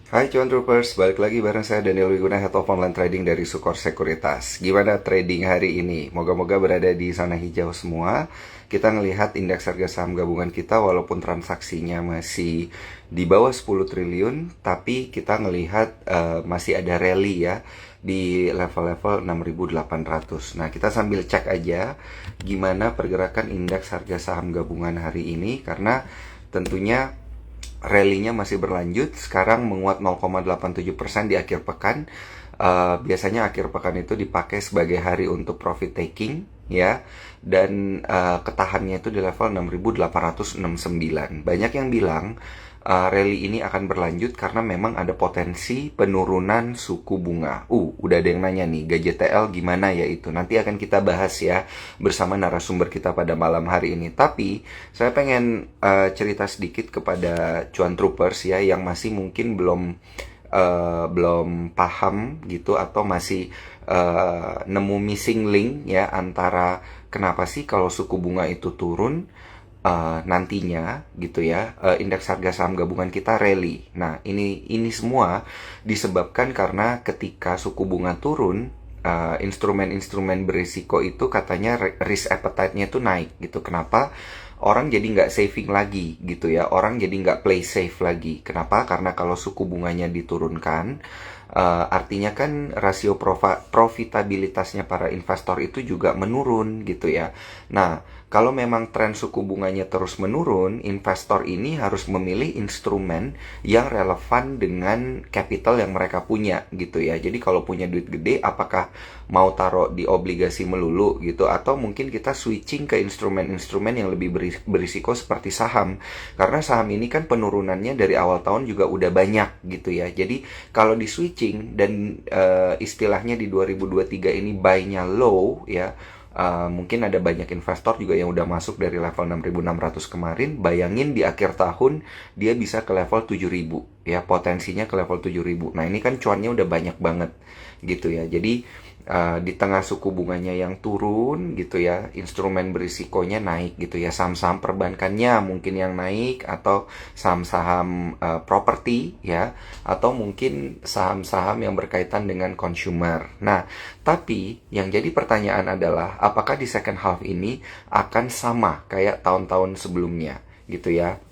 Hai Cuan Troopers, balik lagi bareng saya Daniel Wiguna, Head of Online Trading dari Sukor Sekuritas. Gimana trading hari ini? Moga-moga berada di zona hijau semua. Kita ngelihat indeks harga saham gabungan kita walaupun transaksinya masih di bawah 10 triliun, tapi kita ngelihat masih ada rally ya di level-level 6.800. Nah, kita sambil cek aja gimana pergerakan indeks harga saham gabungan hari ini karena tentunya rally-nya masih berlanjut, sekarang menguat 0,87% di akhir pekan. Biasanya akhir pekan itu dipakai sebagai hari untuk profit taking ya, dan ketahannya itu di level 6.869. Banyak yang bilang rally ini akan berlanjut karena memang ada potensi penurunan suku bunga. Udah ada yang nanya nih, GJTL gimana ya itu? Nanti akan kita bahas ya bersama narasumber kita pada malam hari ini. Tapi saya pengen cerita sedikit kepada Cuan Troopers ya yang masih mungkin belum paham gitu atau masih nemu missing link ya antara kenapa sih kalau suku bunga itu turun nantinya gitu ya, indeks harga saham gabungan kita rally. Nah, ini semua disebabkan karena ketika suku bunga turun, instrumen-instrumen berisiko itu katanya risk appetite-nya itu naik gitu. Kenapa? Orang jadi nggak saving lagi gitu ya, orang jadi nggak play safe lagi. Kenapa? Karena kalau suku bunganya diturunkan, artinya kan rasio profitabilitasnya para investor itu juga menurun gitu ya. Nah, kalau memang tren suku bunganya terus menurun, investor ini harus memilih instrumen yang relevan dengan capital yang mereka punya gitu ya. Jadi kalau punya duit gede, apakah mau taruh di obligasi melulu gitu, atau mungkin kita switching ke instrumen-instrumen yang lebih berisiko seperti saham. Karena saham ini kan penurunannya dari awal tahun juga udah banyak gitu ya. Jadi kalau di switching dan istilahnya di 2023 ini buy-nya low ya, mungkin ada banyak investor juga yang udah masuk dari level 6.600 kemarin. Bayangin di akhir tahun dia bisa ke level 7.000 ya, potensinya ke level 7.000. Nah, ini kan cuannya udah banyak banget gitu ya. Jadi di tengah suku bunganya yang turun gitu ya, instrumen berisikonya naik gitu ya, saham-saham perbankannya mungkin yang naik, atau saham-saham properti ya, atau mungkin saham-saham yang berkaitan dengan consumer. Nah, tapi yang jadi pertanyaan adalah apakah di second half ini akan sama kayak tahun-tahun sebelumnya gitu ya.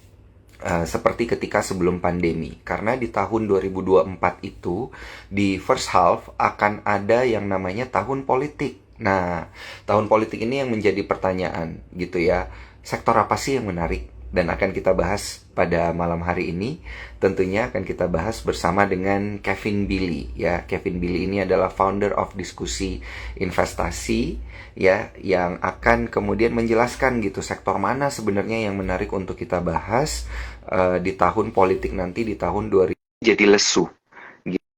Seperti ketika sebelum pandemi. Karena di tahun 2024 itu, di first half akan ada yang namanya tahun politik. Nah, tahun politik ini yang menjadi pertanyaan gitu ya. Sektor apa sih yang menarik? Dan akan kita bahas pada malam hari ini. Tentunya akan kita bahas bersama dengan Kevin Billy ya. Kevin Billy ini adalah founder of Diskusi Investasi ya, yang akan kemudian menjelaskan gitu sektor mana sebenarnya yang menarik untuk kita bahas di tahun politik nanti, di tahun 2000. Jadi lesu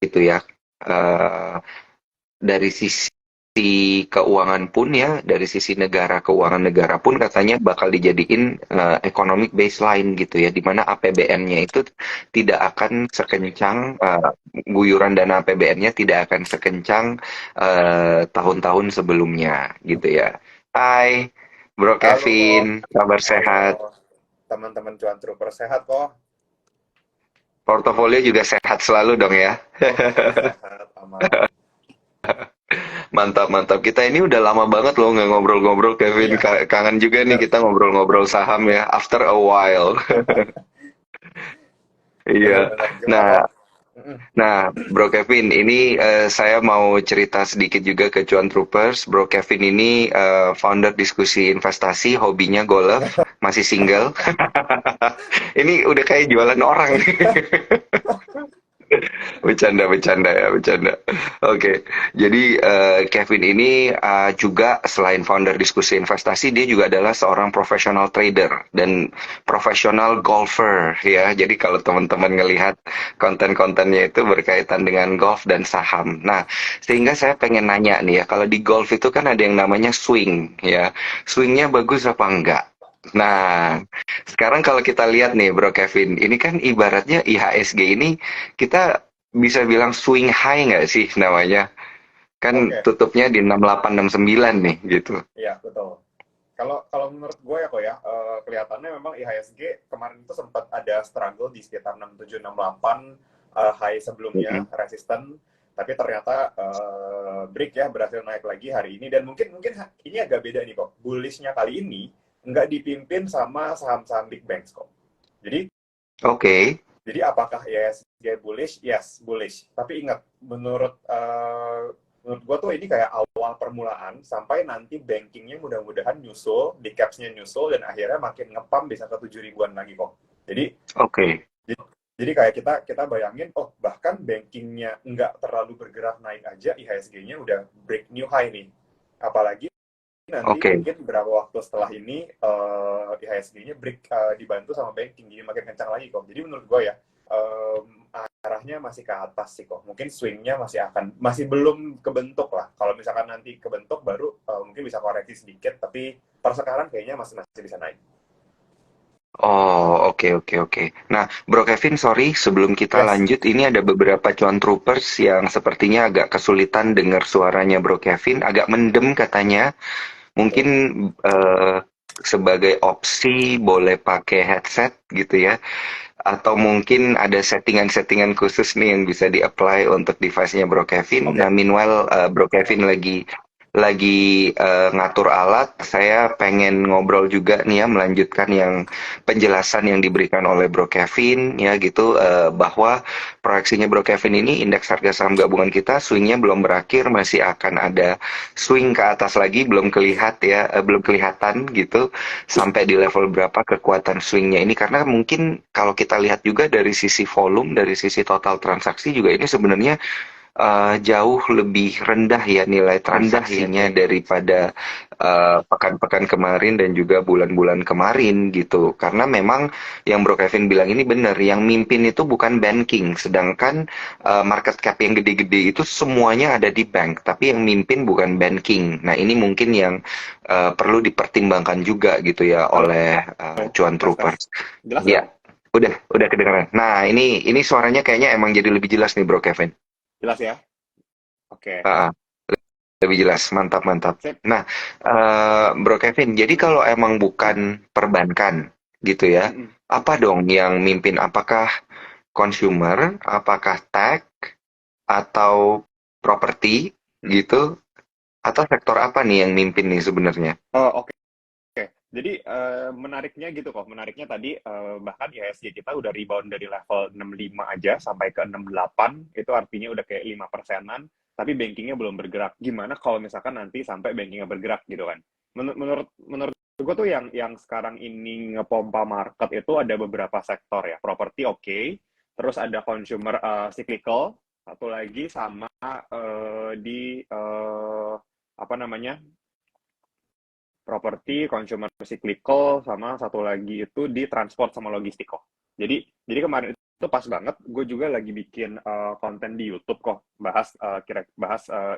gitu ya. Eh, dari sisi keuangan pun ya, dari sisi negara, keuangan negara pun katanya bakal dijadiin economic baseline gitu ya, dimana APBN-nya itu tidak akan sekencang guyuran dana APBN-nya tidak akan sekencang tahun-tahun sebelumnya gitu ya. Hai, Bro Halo, Kevin, kabar halo sehat? teman-teman cuan trooper sehat kok? Portofolio juga sehat selalu dong ya. Portofolio sehat, aman. Mantap, mantap. Kita ini udah lama banget loh nggak ngobrol-ngobrol, Kevin. Iya, Kangen juga nih bener, kita ngobrol-ngobrol saham ya. After a while. Iya. bener-bener. Gimana Nah, kok? Mm-mm. Bro Kevin, ini saya mau cerita sedikit juga ke Cuan Troopers. Bro Kevin ini founder Diskusi Investasi, hobinya golf, masih single. Ini udah kayak jualan orang. Bercanda, bercanda ya, bercanda. Oke, jadi Kevin ini juga selain founder Diskusi Investasi, dia juga adalah seorang profesional trader dan profesional golfer ya. Jadi kalau teman-teman ngelihat konten-kontennya itu berkaitan dengan golf dan saham. Nah, sehingga saya pengen nanya nih ya, kalau di golf itu kan ada yang namanya swing ya. Swingnya bagus apa enggak? Nah, sekarang kalau kita lihat nih Bro Kevin, ini kan ibaratnya IHSG ini kita bisa bilang swing high nggak sih namanya? Kan Oke, tutupnya di 6869 nih gitu. iya betul. Kalau kalau menurut gue ya kok ya, kelihatannya memang IHSG kemarin itu sempat ada struggle di sekitar 6768. high sebelumnya Mm-mm. resisten, tapi ternyata break ya, berhasil naik lagi hari ini. Dan mungkin mungkin ini agak beda nih kok. Bullishnya kali ini nggak dipimpin sama saham-saham big banks kok. Jadi Oke. apakah IHSG bullish? Yes, bullish. Tapi ingat, menurut gua tuh ini kayak awal permulaan sampai nanti bankingnya mudah-mudahan nyusul, di capsnya nyusul, dan akhirnya makin ngepam bisa ke 7 ribuan lagi kok. Jadi Oke. jadi kayak kita bayangin, oh bahkan bankingnya nggak terlalu bergerak naik aja, IHSG-nya udah break new high nih. Apalagi nanti Oke. mungkin beberapa waktu setelah ini IHSG-nya break, dibantu sama banking, jadi makin kencang lagi kok. Jadi menurut gue ya, arahnya masih ke atas sih kok. Mungkin swing-nya masih belum kebentuk lah. Kalau misalkan nanti kebentuk baru mungkin bisa koreksi sedikit, tapi per sekarang kayaknya masih masih bisa naik. Oh, oke, oke, oke. Nah, Bro Kevin, sorry, sebelum kita Yes. lanjut, ini ada beberapa cuan troopers yang sepertinya agak kesulitan dengar suaranya Bro Kevin, agak mendem katanya. Mungkin Oke. eh, sebagai opsi boleh pakai headset gitu ya, atau mungkin ada settingan-settingan khusus nih yang bisa di-apply untuk device-nya Bro Kevin. Oke. Nah, meanwhile Bro Kevin lagi ngatur alat, saya pengen ngobrol juga nih ya, melanjutkan yang penjelasan yang diberikan oleh Bro Kevin ya gitu, bahwa proyeksinya Bro Kevin ini indeks harga saham gabungan kita swingnya belum berakhir, masih akan ada swing ke atas lagi, belum kelihatan gitu sampai di level berapa kekuatan swingnya ini, karena mungkin kalau kita lihat juga dari sisi volume, dari sisi total transaksi juga ini sebenarnya jauh lebih rendah ya nilai transaksinya daripada pekan-pekan kemarin dan juga bulan-bulan kemarin gitu. Karena memang yang Bro Kevin bilang ini benar, yang mimpin itu bukan banking, sedangkan market cap yang gede-gede itu semuanya ada di bank, tapi yang mimpin bukan banking. Nah, ini mungkin yang perlu dipertimbangkan juga gitu ya Halo. oleh cuan Tes tes. troopers. Jelas nggak? Ya, udah kedengeran. Nah, ini suaranya kayaknya emang jadi lebih jelas nih Bro Kevin. Jelas ya? Oke. Ah, lebih jelas, mantap, mantap. Sip. Nah, Bro Kevin, jadi kalau emang bukan perbankan gitu ya, Mm-mm. apa dong yang mimpin? Apakah consumer, apakah tech, atau properti gitu, atau sektor apa nih yang mimpin nih sebenarnya? Oh, oke. Jadi menariknya gitu kok. Menariknya tadi bahkan IHSG kita udah rebound dari level 65 aja sampai ke 68. Itu artinya udah kayak 5%-an. Tapi bankingnya belum bergerak. Gimana kalau misalkan nanti sampai bankingnya bergerak gitu kan? Menurut gue tuh yang sekarang ini ngepompa market itu ada beberapa sektor ya. Properti oke. Terus ada consumer cyclical. Satu lagi sama di apa namanya, properti, consumer cyclical, sama satu lagi itu di transport sama logistik kok. Jadi kemarin itu pas banget, gue juga lagi bikin konten di YouTube kok, bahas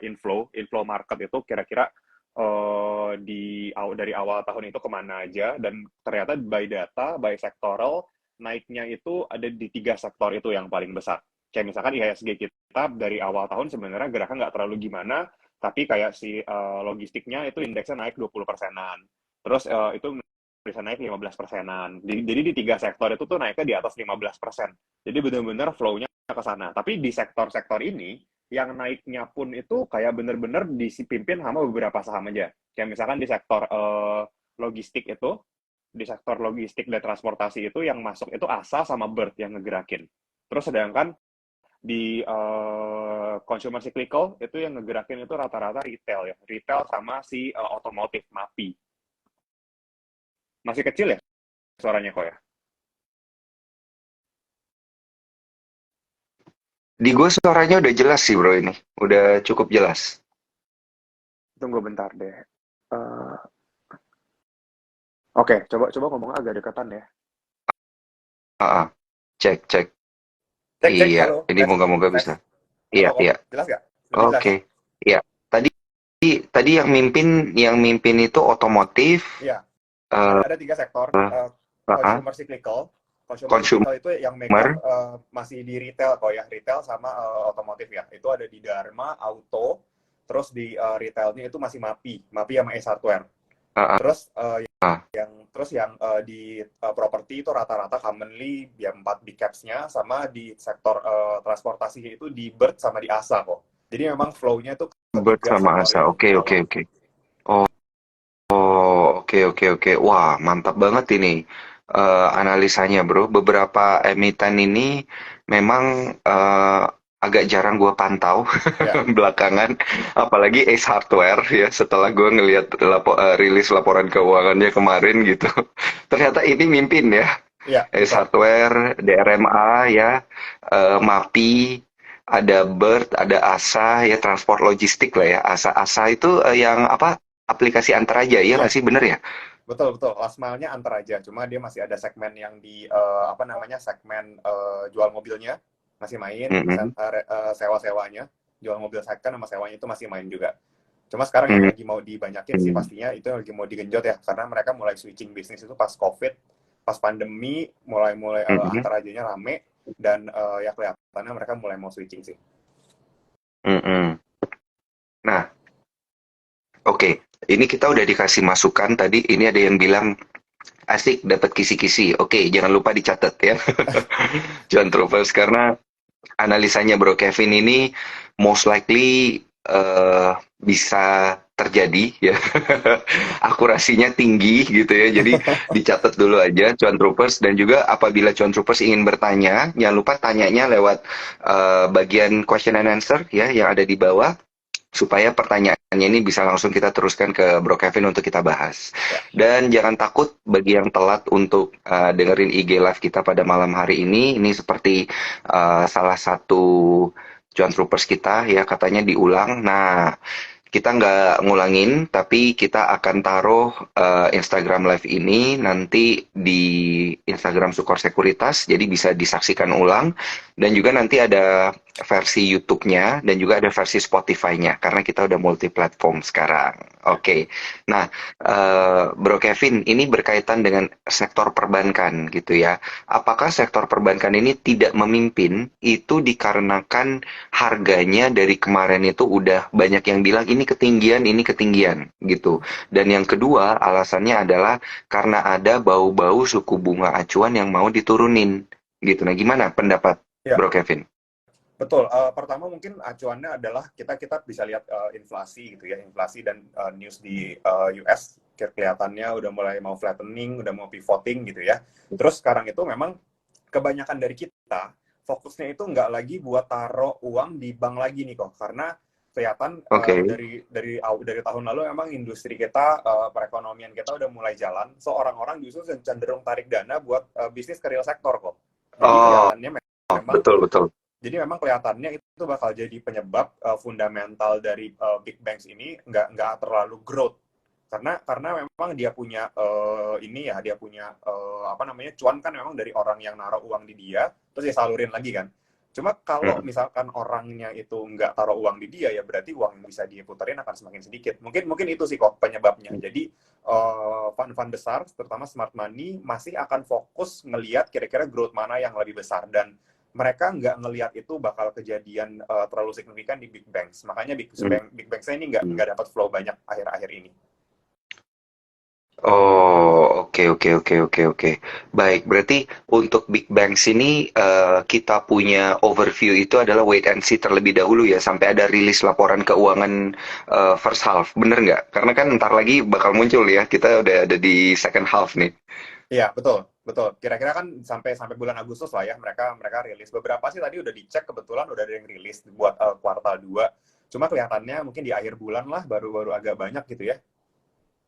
inflow market itu kira-kira dari awal tahun itu kemana aja, dan ternyata by data, by sectoral, naiknya itu ada di 3 sektor itu yang paling besar. Kayak misalkan IHSG kita dari awal tahun sebenarnya geraknya nggak terlalu gimana, tapi kayak si logistiknya itu indeksnya naik 20%-an. Terus itu bisa naik 15%-an. Jadi di 3 sektor itu tuh naiknya di atas 15%. Jadi benar-benar flow-nya ke sana. Tapi di sektor-sektor ini, yang naiknya pun itu kayak bener-bener dipimpin sama beberapa saham aja. Kayak misalkan di sektor logistik itu, di sektor logistik dan transportasi itu yang masuk itu ASA sama Bird yang ngegerakin. Terus sedangkan di consumer cyclical itu yang ngegerakin itu rata-rata retail ya, retail sama si otomotif MAPI. Masih kecil ya suaranya kok ya? Di gue suaranya udah jelas sih bro ini, udah cukup jelas. Tunggu bentar deh. Eh, Oke, coba coba ngomong agak dekatan ya. Ah, ah. Cek, cek. Cek cek, Iya, halo, ini tes moga-moga tes. bisa. Iya, Halo kok, iya. jelas nggak? Lebih jelas? Oke. Iya. Tadi tadi yang mimpin itu otomotif, Iya, eh ada 3 sektor. ah, Consumer cyclical. Consumer cyclical consumer, itu yang megang masih di retail kok ya, retail sama otomotif ya. Itu ada di Dharma, Auto, terus di retailnya itu masih MAPI, MAPI sama Ace Hardware. ah, ah. Terus Terus yang di properti itu rata-rata commonly ya 4 big caps-nya, sama di sektor transportasi itu di Bird sama di ASA kok. Jadi memang flow-nya itu Bird ketiga sama sektor Asa. ini Oke, oke, awal. oke. Oh, oke, oke, oke. Wah, mantap banget ini analisanya, bro. Beberapa emiten ini memang agak jarang gua pantau Ya, belakangan, apalagi Ace Hardware ya. Setelah gua ngelihat rilis laporan keuangannya kemarin gitu, ternyata ini mimpin ya. ya Ace betul. Hardware, DRMA ya, MAPI, ada Bird, ada ASA ya, transport logistik lah ya. ASA itu yang apa? Aplikasi antar aja, ya nggak Iya, sih, bener ya? betul betul. Last mile-nya antar aja. Cuma dia masih ada segmen yang di apa namanya, segmen jual mobilnya masih main, Mm-mm. sewa-sewanya, jual mobil second sama sewanya itu masih main juga. Cuma sekarang yang Mm-mm. lagi mau dibanyakin sih pastinya itu yang lagi mau digenjot ya, karena mereka mulai switching bisnis itu pas COVID, pas pandemi, mulai-mulai Mm-mm. antar ajanya rame, dan ya kelihatannya mereka mulai mau switching sih. Mm-mm. Nah, oke. Ini kita udah dikasih masukan tadi. Ini ada yang bilang asik dapat kisi-kisi. Oke, jangan lupa dicatat ya. John Trovers, karena analisanya Bro Kevin ini most likely bisa terjadi ya. Akurasinya tinggi gitu ya. Jadi dicatat dulu aja Cuan Troopers, dan juga apabila Cuan Troopers ingin bertanya, jangan lupa tanyanya lewat bagian question and answer ya yang ada di bawah, supaya pertanyaannya ini bisa langsung kita teruskan ke Bro Kevin untuk kita bahas. Ya, Dan jangan takut bagi yang telat untuk dengerin IG live kita pada malam hari ini. Ini seperti salah satu Cuan Troopers kita ya, katanya diulang. Nah, kita nggak ngulangin, tapi kita akan taruh Instagram Live ini nanti di Instagram Sukor Sekuritas, jadi bisa disaksikan ulang. Dan juga nanti ada versi YouTube-nya, dan juga ada versi Spotify-nya, karena kita udah multi platform sekarang. ya. Oke, nah Bro Kevin, ini berkaitan dengan sektor perbankan gitu ya. Apakah sektor perbankan ini tidak memimpin itu dikarenakan harganya dari kemarin itu udah banyak yang bilang ini ketinggian gitu. Dan yang kedua, alasannya adalah karena ada bau-bau suku bunga acuan yang mau diturunin gitu. Nah, gimana pendapat Ya, Bro Kevin? betul. Pertama mungkin acuannya adalah kita bisa lihat inflasi gitu ya, inflasi dan news di US kelihatannya udah mulai mau flattening, udah mau pivoting gitu ya. Terus sekarang itu memang kebanyakan dari kita fokusnya itu nggak lagi buat taruh uang di bank lagi nih kok, karena kelihatan Oke. dari tahun lalu memang industri kita, perekonomian kita udah mulai jalan, so orang-orang justru cenderung tarik dana buat bisnis ke real sektor kok. Jadi Oh, kelihatannya memang betul betul. jadi memang kelihatannya itu bakal jadi penyebab fundamental dari big banks ini nggak terlalu growth, karena memang dia punya ini ya, dia punya apa namanya, cuan kan memang dari orang yang naruh uang di dia terus dia salurin lagi kan. Cuma kalau Mm. misalkan orangnya itu nggak taruh uang di dia, ya berarti uang yang bisa dia puterin akan semakin sedikit. Mungkin itu sih kok penyebabnya. Jadi fund-fund besar terutama smart money masih akan fokus ngelihat kira-kira growth mana yang lebih besar, dan mereka nggak ngelihat itu bakal kejadian terlalu signifikan di big banks. Makanya Mm. big banks ini nggak dapat flow banyak akhir-akhir ini. Oh, oke, oke, oke, oke, oke. Baik, berarti untuk Big Bang sini kita punya overview itu adalah wait and see terlebih dahulu ya, sampai ada rilis laporan keuangan first half, bener nggak? Karena kan ntar lagi bakal muncul ya, kita udah ada di second half nih. Iya, betul, betul. Kira-kira kan sampai sampai bulan Agustus lah ya, mereka mereka rilis. Beberapa sih tadi udah dicek, kebetulan udah ada yang rilis buat kuartal 2. Cuma kelihatannya mungkin di akhir bulan lah baru agak banyak gitu ya.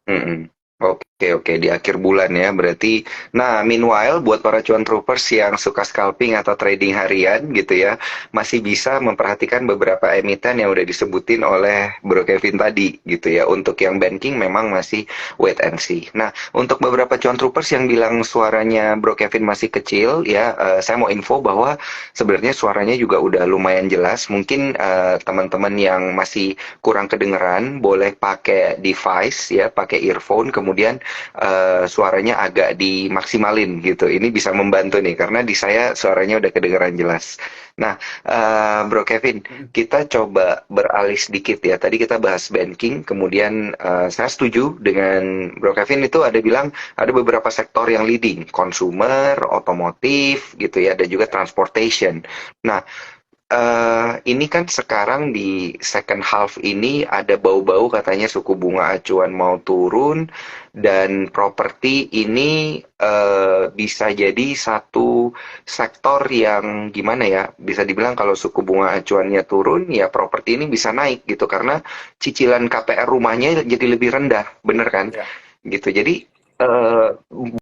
Mm-mm. Oke, oke, di akhir bulan ya berarti. Nah, meanwhile buat para cuan troopers yang suka scalping atau trading harian gitu ya, masih bisa memperhatikan beberapa emiten yang udah disebutin oleh Bro Kevin tadi gitu ya. Untuk yang banking memang masih wait and see. Nah, untuk beberapa cuan troopers yang bilang suaranya Bro Kevin masih kecil ya, saya mau info bahwa sebenarnya suaranya juga udah lumayan jelas. Mungkin teman-teman yang masih kurang kedengeran boleh pakai device ya, pakai earphone, kemudian kemudian suaranya agak dimaksimalin gitu. Ini bisa membantu nih karena di saya suaranya udah kedengaran jelas. Nah, Bro Kevin, Mm-mm. kita coba beralih sedikit ya. Tadi kita bahas banking, kemudian saya setuju dengan Bro Kevin itu ada bilang ada beberapa sektor yang leading, consumer, otomotif gitu ya, dan juga transportation. Nah, ini kan sekarang di second half ini ada bau-bau katanya suku bunga acuan mau turun dan properti ini bisa jadi satu sektor yang gimana ya, bisa dibilang kalau suku bunga acuannya turun ya properti ini bisa naik gitu karena cicilan KPR rumahnya jadi lebih rendah, bener kan? Ya, Gitu. Jadi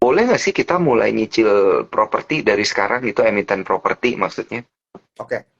boleh nggak sih kita mulai nyicil properti dari sekarang gitu, emiten properti maksudnya? oke.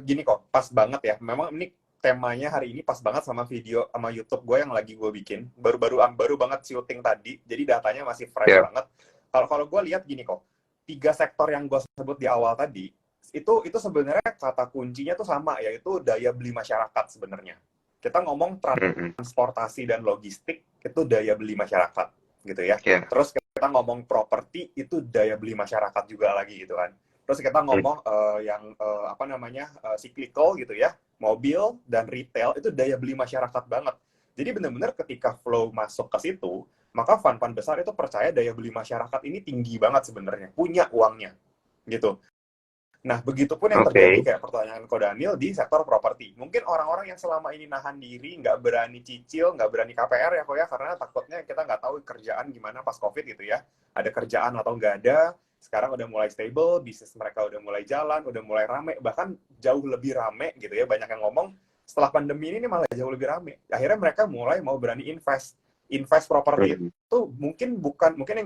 Gini kok, pas banget ya. Memang ini temanya hari ini pas banget sama video sama YouTube gue yang lagi gue bikin. Baru banget syuting tadi, jadi datanya masih fresh Ya. banget. Kalau kalau gue lihat gini kok, tiga sektor yang gue sebut di awal tadi, itu sebenarnya kata kuncinya tuh sama, yaitu daya beli masyarakat sebenarnya. Kita ngomong Mm-mm. transportasi dan logistik, itu daya beli masyarakat, gitu ya. Ya. Terus kita ngomong properti, itu daya beli masyarakat juga lagi, gitu kan. Terus kita Mm. ngomong yang apa namanya cyclical gitu ya, mobil dan retail itu daya beli masyarakat banget. Jadi benar-benar ketika flow masuk ke situ, maka fund-fund besar itu percaya daya beli masyarakat ini tinggi banget sebenarnya, punya uangnya gitu. Nah, begitupun yang terjadi Oke. kayak pertanyaan Ko Daniel di sektor properti. Mungkin orang-orang yang selama ini nahan diri, nggak berani cicil, nggak berani KPR ya, Ko ya, karena takutnya kita nggak tahu kerjaan gimana pas COVID gitu ya. Ada kerjaan atau nggak ada, sekarang udah mulai stable, bisnis mereka udah mulai jalan, udah mulai rame, bahkan jauh lebih rame gitu ya. Banyak yang ngomong, setelah pandemi ini malah jauh lebih rame. Akhirnya mereka mulai mau berani invest properti Mm. itu mungkin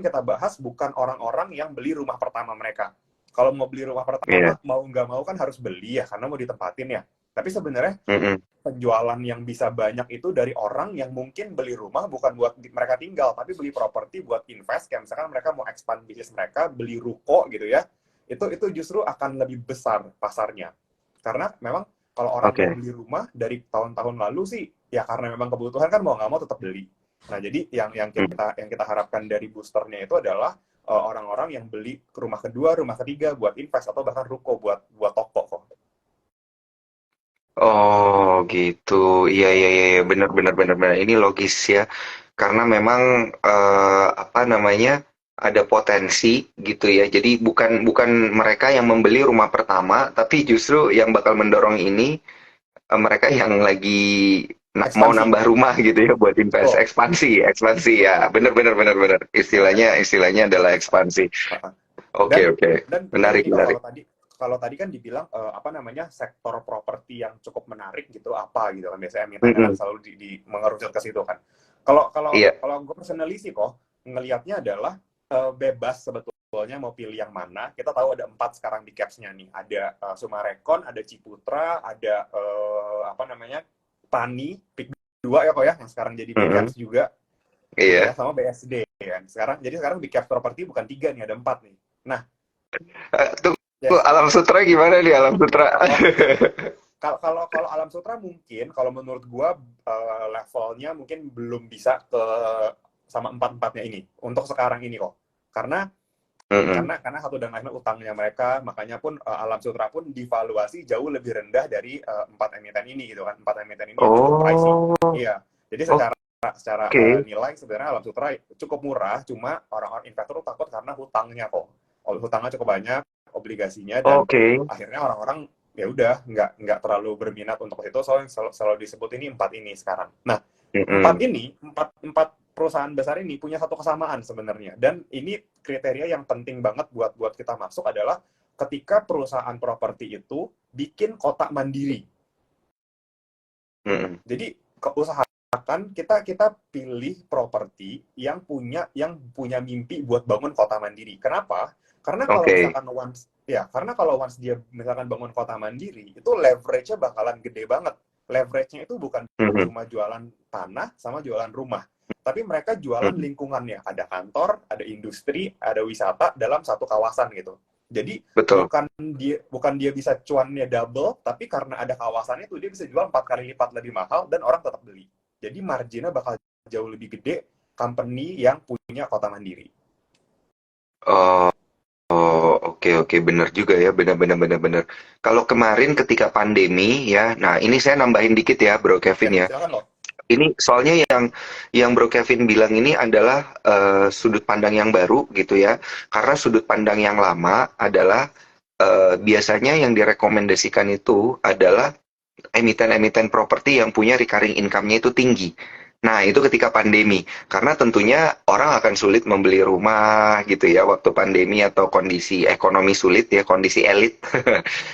yang kita bahas bukan orang-orang yang beli rumah pertama mereka. Kalau mau beli rumah Iya. pertama, mau nggak mau kan harus beli ya, karena mau ditempatin ya. Tapi sebenarnya Mm-mm. penjualan yang bisa banyak itu dari orang yang mungkin beli rumah bukan buat mereka tinggal, tapi beli properti buat invest, kayak misalkan mereka mau expand bisnis mereka, beli ruko gitu ya. Itu justru akan lebih besar pasarnya. Karena memang kalau orang mau Oke. beli rumah dari tahun-tahun lalu sih, ya karena memang kebutuhan kan mau nggak mau tetap beli. Nah, jadi Mm. yang kita harapkan dari boosternya itu adalah orang-orang yang beli ke rumah kedua, rumah ketiga buat invest atau bahkan ruko buat toko kok. Oh gitu, iya iya iya iya. Benar benar benar benar. Ini logis ya, karena memang apa namanya ada potensi gitu ya. Jadi bukan bukan mereka yang membeli rumah pertama, tapi justru yang bakal mendorong ini mereka yang lagi mau Ekspansi, nambah rumah gitu ya buat invest, betul. ekspansi ekspansi ya. Benar benar benar benar. Ya. Istilahnya adalah ekspansi. Oke Dan oke, dan menarik gini kok, menarik. kalau tadi kan dibilang apa namanya sektor properti yang cukup menarik gitu apa gitu kan, biasanya emitennya kan Mm-mm. selalu mengerucut ke situ kan. Kalau kalau Iya. kalau gue personally sih kok ngelihatnya adalah bebas sebetulnya mau pilih yang mana. Kita tahu ada 4 sekarang di capsnya nih, ada Sumarekon, ada Ciputra, ada apa namanya Tani, Pik 2 ya kok ya, yang sekarang jadi big Mm-mm. caps juga gitu ya, Iya. sama BSD kan. Sekarang big caps properti bukan 3 nih, ada 4 nih. Nah, Tunggu, yes. Alam Sutra gimana nih Alam Sutra? Oh, kalau kalau kalau Alam Sutra mungkin, kalau menurut gua levelnya mungkin belum bisa ke sama empat-empatnya ini untuk sekarang ini kok. Karena Mm-mm. karena satu dan lainnya utangnya mereka, makanya pun Alam Sutra pun divaluasi jauh lebih rendah dari empat emiten ini gitu kan. Empat emiten ini yang cukup pricey. Oh, Iya. Jadi secara oke, nilai sebenarnya Alam Sutra cukup murah, cuma orang-orang investor takut karena hutangnya kok. Hutangnya cukup banyak, obligasinya, dan oke. akhirnya orang-orang ya udah nggak terlalu berminat untuk itu, soalnya selalu disebut ini empat ini sekarang. Nah, empat Mm-mm. ini empat empat perusahaan besar ini punya satu kesamaan sebenarnya, dan ini kriteria yang penting banget buat buat kita masuk adalah ketika perusahaan properti itu bikin kotak mandiri. Mm-mm. Jadi usahakan kita kita pilih properti yang punya mimpi buat bangun kota mandiri. Kenapa? Karena kalau Oke. misalkan once dia misalkan bangun kota mandiri, itu leverage-nya bakalan gede banget. Leverage-nya itu bukan Mhm. cuma jualan tanah sama jualan rumah, tapi mereka jualan Mhm. lingkungannya. Ada kantor, ada industri, ada wisata dalam satu kawasan gitu. Jadi Betul. bukan dia bisa cuannya double, tapi karena ada kawasannya itu dia bisa jual 4 kali lipat lebih mahal dan orang tetap beli. Jadi marginnya bakal jauh lebih gede, company yang punya kota mandiri. Oh, oh, oke oke bener juga ya, bener bener bener bener. Kalau kemarin ketika pandemi ya, nah ini saya nambahin dikit ya, Bro Ya, Kevin ya. silakan loh. Ini soalnya yang Bro Kevin bilang ini adalah sudut pandang yang baru gitu ya. Karena sudut pandang yang lama adalah biasanya yang direkomendasikan itu adalah emiten-emiten properti yang punya recurring income-nya itu tinggi. Nah, itu ketika pandemi. Karena tentunya orang akan sulit membeli rumah gitu ya waktu pandemi atau kondisi ekonomi sulit ya, kondisi elit.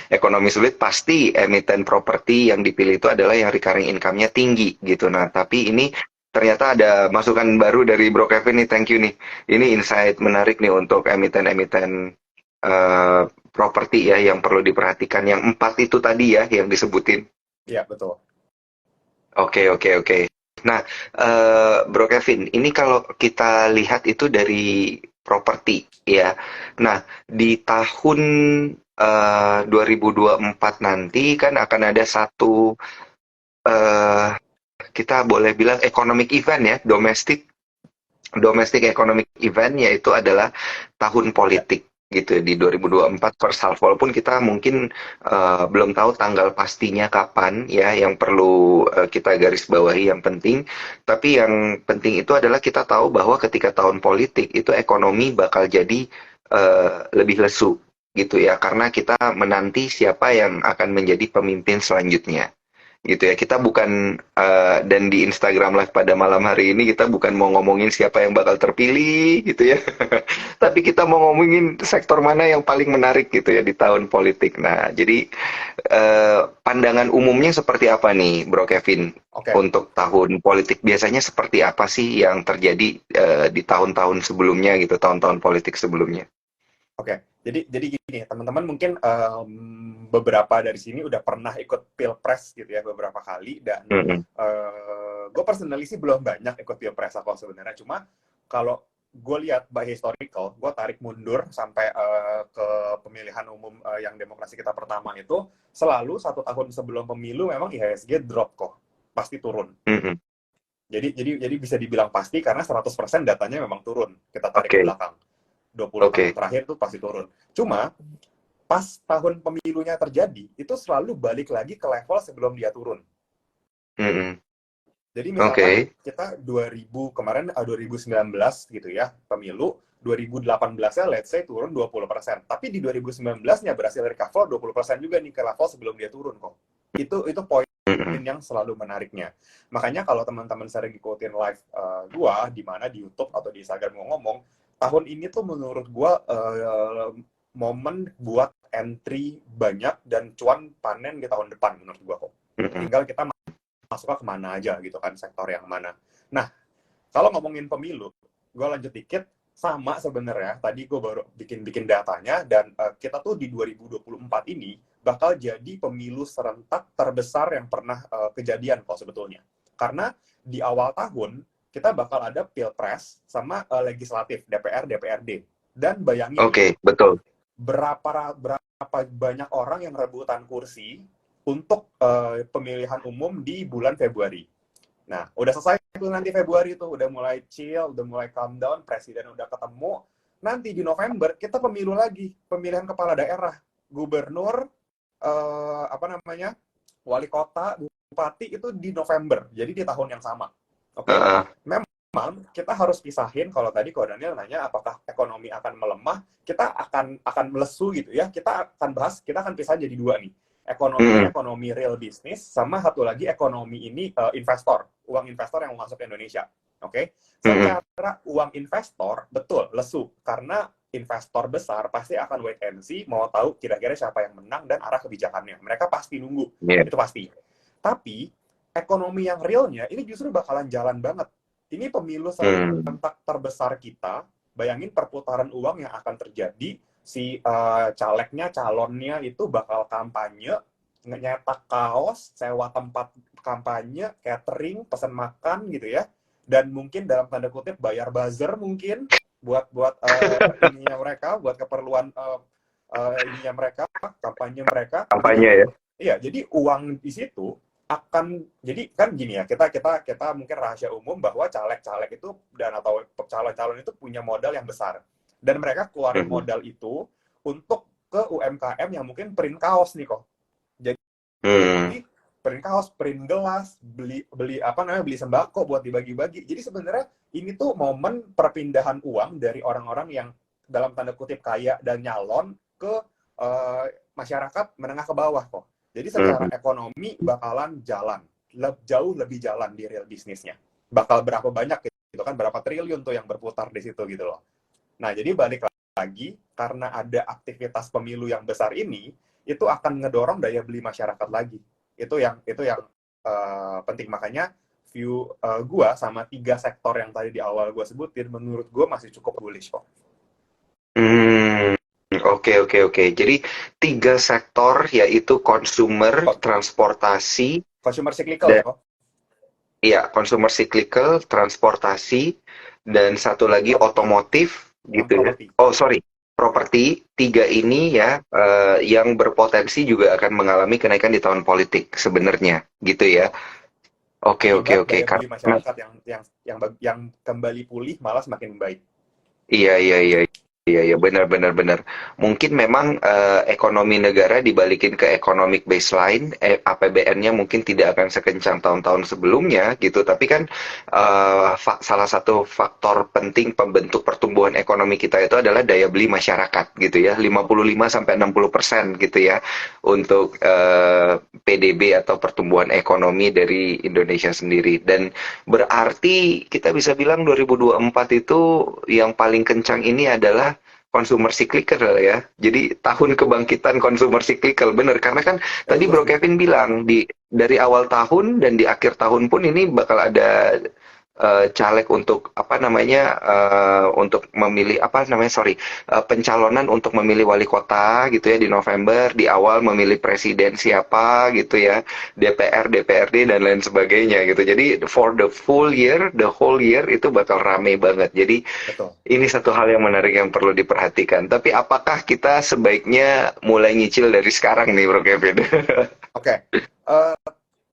Ekonomi sulit pasti emiten properti yang dipilih itu adalah yang recurring income-nya tinggi gitu. Nah, tapi ini ternyata ada masukan baru dari Bro Kevin nih, thank you nih. Ini insight menarik nih untuk emiten-emiten properti ya yang perlu diperhatikan. Yang empat itu tadi ya yang disebutin. Iya, betul. Oke, oke, oke. Nah, Bro Kevin, ini kalau kita lihat itu dari properti ya. Nah, di tahun 2024 nanti kan akan ada satu eh, kita boleh bilang economic event ya, domestic economic event yaitu adalah tahun Ya. politik gitu di 2024 first half walaupun kita mungkin belum tahu tanggal pastinya kapan ya yang perlu kita garis bawahi yang penting tapi yang penting itu adalah kita tahu bahwa ketika tahun politik itu ekonomi bakal jadi lebih lesu gitu ya karena kita menanti siapa yang akan menjadi pemimpin selanjutnya gitu ya kita bukan dan di Instagram Live pada malam hari ini kita bukan mau ngomongin siapa yang bakal terpilih gitu ya tapi kita mau ngomongin sektor mana yang paling menarik gitu ya di tahun politik nah jadi pandangan umumnya seperti apa nih Bro Kevin Oke. untuk tahun politik biasanya seperti apa sih yang terjadi di tahun-tahun sebelumnya gitu tahun-tahun politik sebelumnya. Oke, jadi gini, teman-teman mungkin beberapa dari sini udah pernah ikut pilpres gitu ya beberapa kali dan Mm-mm. gue personally sih belum banyak ikut pilpres aku sebenarnya. Cuma kalau gue lihat by historical, gue tarik mundur sampai ke pemilihan umum yang demokrasi kita pertama itu selalu 1 tahun sebelum pemilu memang IHSG drop kok, pasti turun. Mm-mm. Jadi bisa dibilang pasti karena 100% datanya memang turun. Kita tarik ke Oke, belakang. 20 tahun oke. terakhir itu pasti turun. Cuma pas tahun pemilunya terjadi, itu selalu balik lagi ke level sebelum dia turun. Mm-mm. Jadi misalkan Oke. kita 2000 kemarin 2019 gitu ya, pemilu 2018-nya let's say turun 20%. Tapi di 2019-nya berhasil recover 20% juga nih ke level sebelum dia turun kok. Itu poin Mm-mm. yang selalu menariknya. Makanya kalau teman-teman sering ikutin live gua di mana di YouTube atau di Instagram gua ngomong, tahun ini tuh menurut gua momen buat entry banyak dan cuan panen di tahun depan menurut gua kok. Mm-mm. Tinggal kita masuknya kemana aja gitu kan, sektor yang mana. Nah, kalau ngomongin pemilu, gue lanjut dikit, sama sebenarnya, tadi gue baru bikin datanya, dan kita tuh di 2024 ini bakal jadi pemilu serentak terbesar yang pernah kejadian kalau sebetulnya. Karena di awal tahun, kita bakal ada pilpres sama legislatif, DPR, DPRD. Dan bayangin nih, Oke, betul. berapa banyak orang yang rebutan kursi untuk pemilihan umum di bulan Februari. Nah, udah selesai tuh nanti Februari tuh, udah mulai chill, udah mulai calm down, presiden udah ketemu. Nanti di November kita pemilu lagi, pemilihan kepala daerah, gubernur, apa namanya, wali kota, bupati itu di November. Jadi di tahun yang sama. Oke, Heeh. memang kita harus pisahin kalau tadi kalau Daniel nanya apakah ekonomi akan melemah, kita akan melesu gitu ya. Kita akan pisah jadi dua nih. Ekonomi ini Mm-mm. ekonomi real business sama satu lagi ekonomi ini investor, uang investor yang mau masuk ke Indonesia. Oke. Mm-mm. Secara uang investor betul lesu karena investor besar pasti akan wait and see mau tahu kira-kira siapa yang menang dan arah kebijakannya. Mereka pasti nunggu. Iya. Itu pasti. Tapi ekonomi yang realnya ini justru bakalan jalan banget. Ini pemilu Hmm. serentak terbesar kita. Bayangin perputaran uang yang akan terjadi. Si calegnya, calonnya itu bakal kampanye, nyetak kaos, sewa tempat kampanye, catering, pesan makan gitu ya. Dan mungkin dalam tanda kutip bayar buzzer mungkin buat buat ininya mereka, buat keperluan ininya mereka, kampanye mereka. Jadi Kampanye ya. iya, jadi uang di situ jadi kan gini ya, kita mungkin rahasia umum bahwa caleg-caleg itu dan atau calon-calon itu punya modal yang besar, dan mereka keluarin Mhm. modal itu untuk ke UMKM yang mungkin print kaos nih kok. Hmm. Jadi print kaos, print gelas, beli beli apa namanya, beli sembako buat dibagi-bagi. Jadi sebenarnya ini tuh momen perpindahan uang dari orang-orang yang dalam tanda kutip kaya dan nyalon ke masyarakat menengah ke bawah kok. Jadi secara Mhm. ekonomi bakalan jalan, jauh lebih jalan di real bisnisnya. Bakal berapa banyak gitu kan, berapa triliun tuh yang berputar di situ gitu loh. Nah, jadi balik lagi, karena ada aktivitas pemilu yang besar ini, itu akan ngedorong daya beli masyarakat lagi. Itu yang penting. Makanya view gua sama 3 sektor yang tadi di awal gua sebutin, menurut gua masih cukup bullish kok. Hmm. Oke, oke, oke. Jadi 3 sektor yaitu consumer, transportasi, Consumer cyclical ya dan kok. ya consumer cyclical, transportasi, dan satu lagi Properti, otomotif yang gitu ya. properti. Oh, sorry. Properti, 3 ini ya yang berpotensi juga akan mengalami kenaikan di tahun politik sebenarnya gitu ya. Betul. Oke, oke, Akibat oke. daya beli Karena masyarakat yang kembali pulih malah semakin baik. iya, iya, iya. Iya, iya, benar, benar, benar. Mungkin memang ekonomi negara dibalikin ke economic baseline, APBN-nya mungkin tidak akan sekencang tahun-tahun sebelumnya gitu, tapi kan salah satu faktor penting pembentuk pertumbuhan ekonomi kita itu adalah daya beli masyarakat gitu ya, 55-60% gitu ya untuk PDB atau pertumbuhan ekonomi dari Indonesia sendiri. Dan berarti kita bisa bilang 2024 itu yang paling kencang ini adalah consumer cyclical ya. Jadi tahun kebangkitan consumer cyclical bener karena kan Itu tadi gue Bro setuju. Kevin bilang dari awal tahun dan di akhir tahun pun ini bakal ada caleg untuk apa namanya untuk memilih apa namanya sorry pencalonan untuk memilih wali kota gitu ya di November di awal memilih presiden siapa gitu ya DPR DPRD dan lain sebagainya gitu jadi for the full year the whole year itu bakal rame banget jadi Betul. ini satu hal yang menarik yang perlu diperhatikan. Tapi apakah kita sebaiknya mulai nyicil dari sekarang nih, Bro Kevin? Oke. Eh,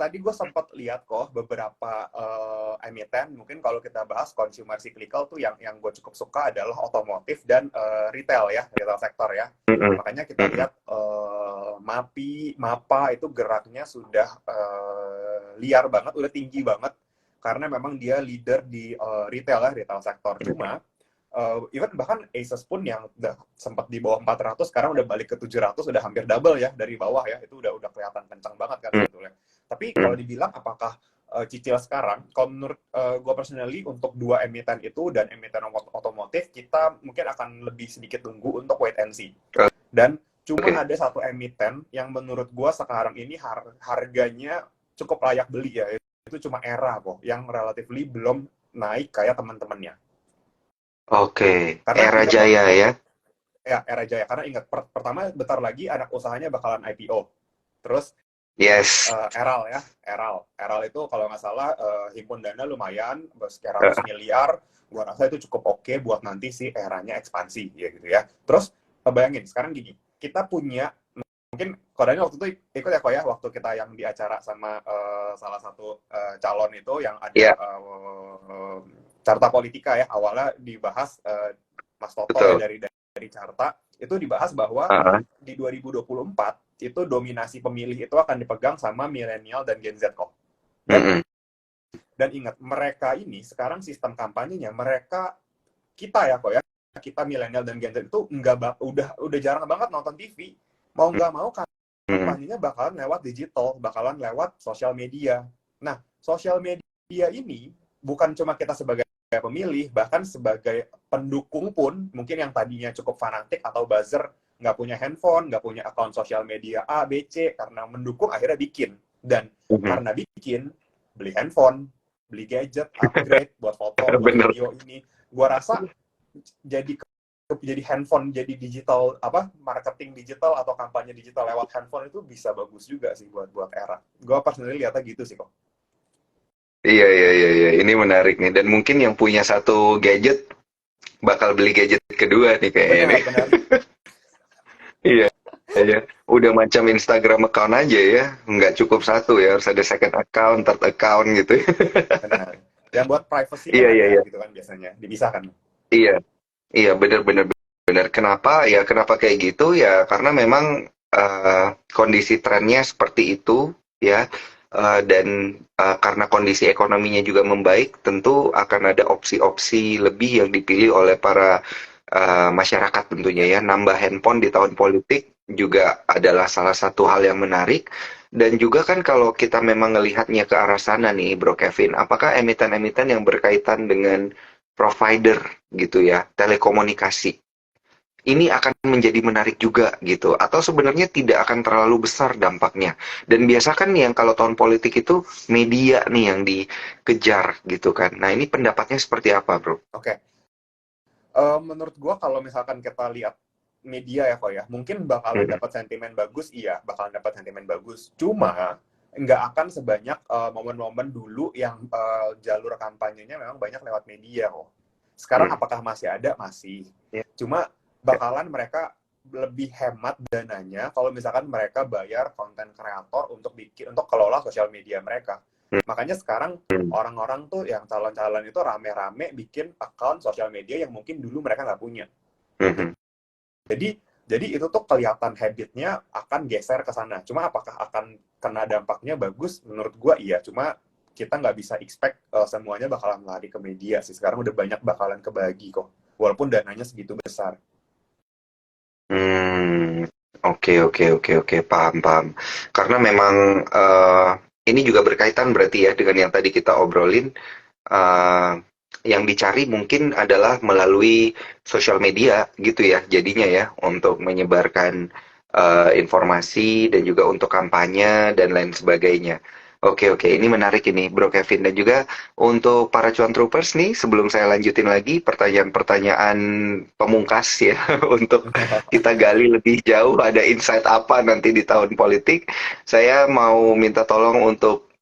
Tadi gue sempat lihat kok beberapa emiten. Mungkin kalau kita bahas consumer cyclical tuh yang gue cukup suka adalah otomotif dan retail ya, retail sektor ya. Mm-mm, Makanya kita mm-mm, lihat MAPA itu geraknya sudah liar banget, udah tinggi banget karena memang dia leader di retail ya, retail sektor. Cuma even bahkan Asus pun yang udah sempat di bawah 400 sekarang udah balik ke 700, udah hampir double ya dari bawah ya, itu udah kelihatan kencang banget kan sebetulnya. Tapi kalau dibilang apakah cicil sekarang, kalau menurut gue personally untuk 2 emiten itu dan emiten otomotif kita mungkin akan lebih sedikit tunggu untuk wait and see. Dan cuma Oke. ada satu emiten yang menurut gue sekarang ini harganya cukup layak beli ya, itu cuma Era kok yang relatively belum naik kayak teman-temannya. Oke. Karena Era ingat loh, Jaya ya. ya Era Jaya, karena ingat pertama bentar lagi anak usahanya bakalan IPO. Terus Yes. Eral itu kalau nggak salah himpun dana lumayan sekitar 100 miliar. Gua rasa itu cukup oke buat nanti si eranya ekspansi ya gitu ya. Terus bayangin sekarang gini, kita punya mungkin kodanya waktu itu ikut ya kok ya, waktu kita yang di acara sama salah satu calon itu yang ada Ya, Carta Politika ya, awalnya dibahas Mas Toto ya betul. dari Carta itu dibahas bahwa Uh-huh. di 2024 itu dominasi pemilih itu akan dipegang sama milenial dan Gen Z kok. Dan Mm-mm. ingat mereka ini sekarang sistem kampanyenya mereka, kita ya kok ya, kita milenial dan Gen Z itu udah jarang banget nonton TV. Mau nggak mau Mm-mm. kampanyenya bakalan lewat digital, bakalan lewat sosial media. Nah, sosial media ini bukan cuma kita sebagai pemilih, bahkan sebagai pendukung pun, mungkin yang tadinya cukup fanatik atau buzzer, nggak punya handphone, nggak punya akun sosial media A, B, C, karena mendukung akhirnya bikin. Dan Mhm. karena bikin, beli handphone, beli gadget, upgrade, buat foto, buat Bener. video ini. Gua rasa jadi jadi handphone, jadi digital apa marketing digital atau kampanye digital lewat handphone itu bisa bagus juga sih buat Era. Gue personally lihatnya gitu sih kok. Iya, iya, iya, iya. Ini menarik nih. Dan mungkin yang punya satu gadget bakal beli gadget kedua nih kayaknya nih. Benar-benar. Iya, iya. Udah macam Instagram account aja ya, nggak cukup satu ya, harus ada second account, third account gitu. Benar. Dan buat privacy kan Iya, iya, ada iya. gitu kan biasanya, dipisahkan. Iya, iya, bener-bener bener. Kenapa ya? Kenapa kayak gitu ya? Karena memang kondisi trennya seperti itu ya. Dan karena kondisi ekonominya juga membaik, tentu akan ada opsi-opsi lebih yang dipilih oleh para masyarakat tentunya Ya. ya. Nambah handphone di tahun politik juga adalah salah satu hal yang menarik. Dan juga kan kalau kita memang melihatnya ke arah sana nih, Bro Kevin, apakah emiten-emiten yang berkaitan dengan provider gitu ya, telekomunikasi, ini akan menjadi menarik juga gitu, atau sebenarnya tidak akan terlalu besar dampaknya. Dan biasa kan yang kalau tahun politik itu media nih yang dikejar gitu kan. Nah ini pendapatnya seperti apa, Bro? Oke. Menurut gua kalau misalkan kita lihat media ya kok ya, mungkin bakalan Mm-mm. dapat sentimen bagus, iya bakalan dapat sentimen bagus. Cuma nggak akan sebanyak momen-momen dulu yang jalur kampanyenya memang banyak lewat media kok. Sekarang Mm. apakah masih ada? Masih. Ya, Cuma ya. bakalan mereka lebih hemat dananya kalau misalkan mereka bayar konten kreator untuk bikin untuk kelola sosial media mereka. Makanya sekarang Mm. orang-orang tuh yang calon-calon itu rame-rame bikin account sosial media yang mungkin dulu mereka nggak punya. Mhm. Jadi jadi itu tuh kelihatan habitnya akan geser ke sana. Cuma apakah akan kena dampaknya bagus? Menurut gua iya. Cuma kita nggak bisa expect semuanya bakalan lari ke media sih. Sekarang udah banyak bakalan kebagi kok. Walaupun dananya segitu besar. Hmm, oke, oke, oke, oke, paham, paham. Karena memang ini juga berkaitan berarti ya dengan yang tadi kita obrolin. eh, yang dicari mungkin adalah melalui sosial media gitu ya, jadinya ya untuk menyebarkan informasi dan juga untuk kampanye dan lain sebagainya. Oke, oke, ini menarik ini, Bro Kevin. Dan juga untuk para cuan troopers nih, sebelum saya lanjutin lagi pertanyaan-pertanyaan pemungkas ya, untuk kita gali lebih jauh, ada insight apa nanti di tahun politik, saya mau minta tolong untuk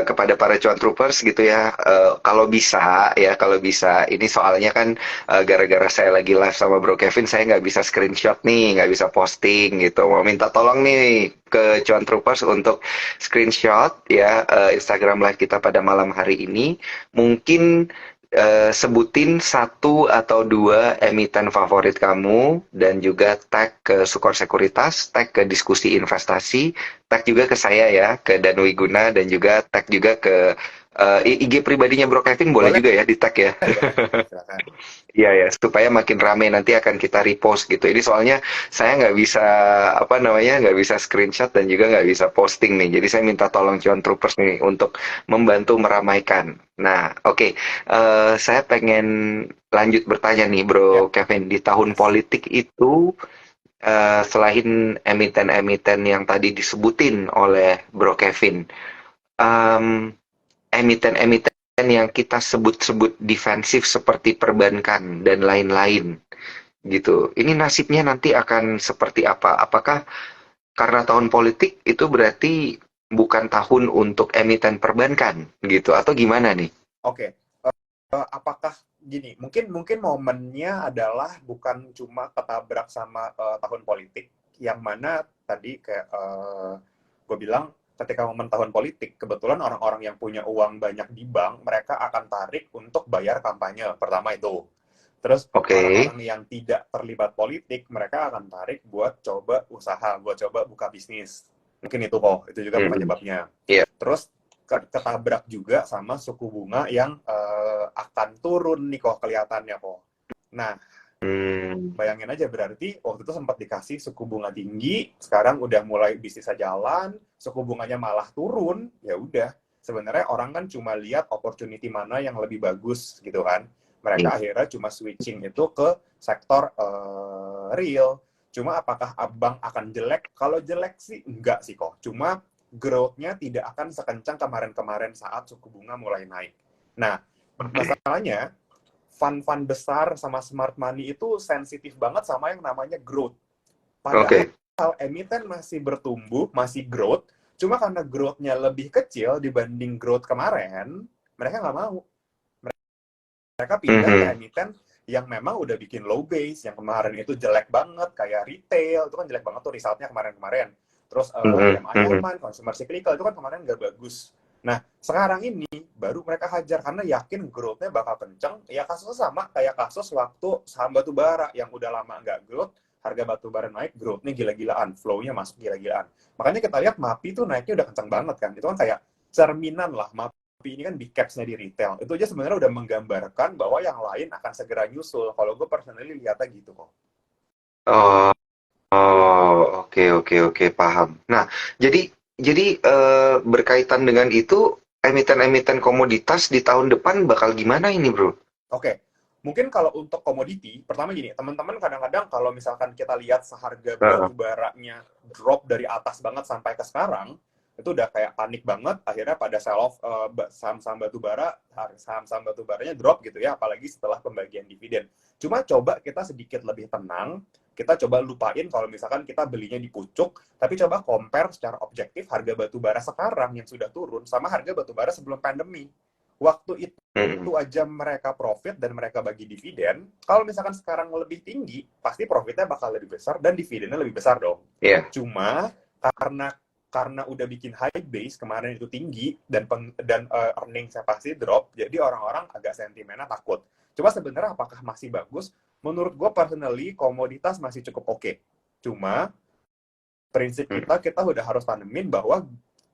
kepada para cuan troopers gitu ya, kalau bisa ya, kalau bisa, ini soalnya kan gara-gara saya lagi live sama Bro Kevin, saya nggak bisa screenshot nih, nggak bisa posting gitu. Mau minta tolong nih ke cuan troopers untuk screenshot ya Instagram live kita pada malam hari ini. Mungkin sebutin satu atau dua emiten favorit kamu dan juga tag ke Sukor Sekuritas, tag ke diskusi investasi, tag juga ke saya ya, ke Danwi Guna, dan juga tag juga ke IG pribadinya Bro Kevin, boleh Boleh, juga ya di tag ya. boleh. Silakan. Iya ya, supaya makin rame nanti akan kita repost gitu. Ini soalnya saya nggak bisa apa namanya, nggak bisa screenshot dan juga nggak bisa posting nih. Jadi saya minta tolong Cuan Troopers nih untuk membantu meramaikan. Nah, oke. Saya pengen lanjut bertanya nih, Ya, Bro Kevin. Di tahun yes. politik itu, selain emiten-emiten yang tadi disebutin oleh Bro Kevin, em, emiten-emiten yang kita sebut-sebut defensif seperti perbankan dan lain-lain gitu. Ini nasibnya nanti akan seperti apa? Apakah karena tahun politik itu berarti bukan tahun untuk emiten perbankan gitu atau gimana nih? Oke. Apakah gini, mungkin mungkin momennya adalah bukan cuma ketabrak sama tahun politik, yang mana tadi kayak gue bilang ketika momen tahun politik, kebetulan orang-orang yang punya uang banyak di bank, mereka akan tarik untuk bayar kampanye. Pertama itu. Terus Oke. orang-orang yang tidak terlibat politik, mereka akan tarik buat coba usaha, buat coba buka bisnis. Mungkin itu kok, itu juga Mm-mm. penyebabnya. Iya. Terus ketabrak juga sama suku bunga yang akan turun nih kok kelihatannya kok. Nah, Hmm. bayangin aja berarti waktu itu sempat dikasih suku bunga tinggi, sekarang udah mulai bisnisnya jalan, suku bunganya malah turun, ya udah. Sebenarnya orang kan cuma lihat opportunity mana yang lebih bagus gitu kan. Iya. Mereka akhirnya cuma switching itu ke sektor real. Cuma apakah abang akan jelek? Kalau jelek sih enggak sih kok. Cuma growth-nya tidak akan sekencang kemarin-kemarin saat suku bunga mulai naik. Nah, Oke. masalahnya fund-fund besar sama smart money itu sensitif banget sama yang namanya growth. Padahal Oke. emiten masih bertumbuh, masih growth, cuma karena growth-nya lebih kecil dibanding growth kemarin, mereka nggak mau. Mereka pindah ke Mhm. emiten yang memang udah bikin low base, yang kemarin itu jelek banget, kayak retail, itu kan jelek banget tuh resultnya kemarin-kemarin. terus Mhm, IM mhm. IM-an, consumer cyclical, itu kan kemarin nggak bagus. Nah, sekarang ini baru mereka hajar karena yakin growth-nya bakal kenceng. Ya kasusnya sama kayak kasus waktu saham batu bara yang udah lama nggak growth, harga batu bara naik, growth-nya gila-gilaan, flow-nya masuk gila-gilaan. Makanya kita lihat MAPI tuh naiknya udah kenceng banget kan. Itu kan kayak cerminan lah. MAPI ini kan big caps-nya di retail. Itu aja sebenarnya udah menggambarkan bahwa yang lain akan segera nyusul. Kalau gue personally lihatnya gitu kok. Oh, oh, oke, oke, oke, paham. Nah, jadi berkaitan dengan itu, emiten-emiten komoditas di tahun depan bakal gimana ini, Bro? Oke, mungkin kalau untuk komoditi, pertama gini, teman-teman kadang-kadang kalau misalkan kita lihat seharga Heeh. batu baranya drop dari atas banget sampai ke sekarang, itu udah kayak panik banget, akhirnya pada sell off saham-saham batu bara, saham-saham batu baranya drop gitu ya, apalagi setelah pembagian dividen. Cuma coba kita sedikit lebih tenang, kita coba lupain kalau misalkan kita belinya di pucuk, tapi coba compare secara objektif harga batu bara sekarang yang sudah turun sama harga batu bara sebelum pandemi. Waktu Mhm. itu aja mereka profit dan mereka bagi dividen, kalau misalkan sekarang lebih tinggi, pasti profitnya bakal lebih besar dan dividennya lebih besar dong. Iya. Cuma karena udah bikin high base kemarin itu tinggi dan earningsnya pasti drop, jadi orang-orang agak sentimennya takut. Cuma sebenarnya apakah masih bagus? Menurut gue personally komoditas masih cukup oke. Cuma prinsip Mhm. kita udah harus tanemin bahwa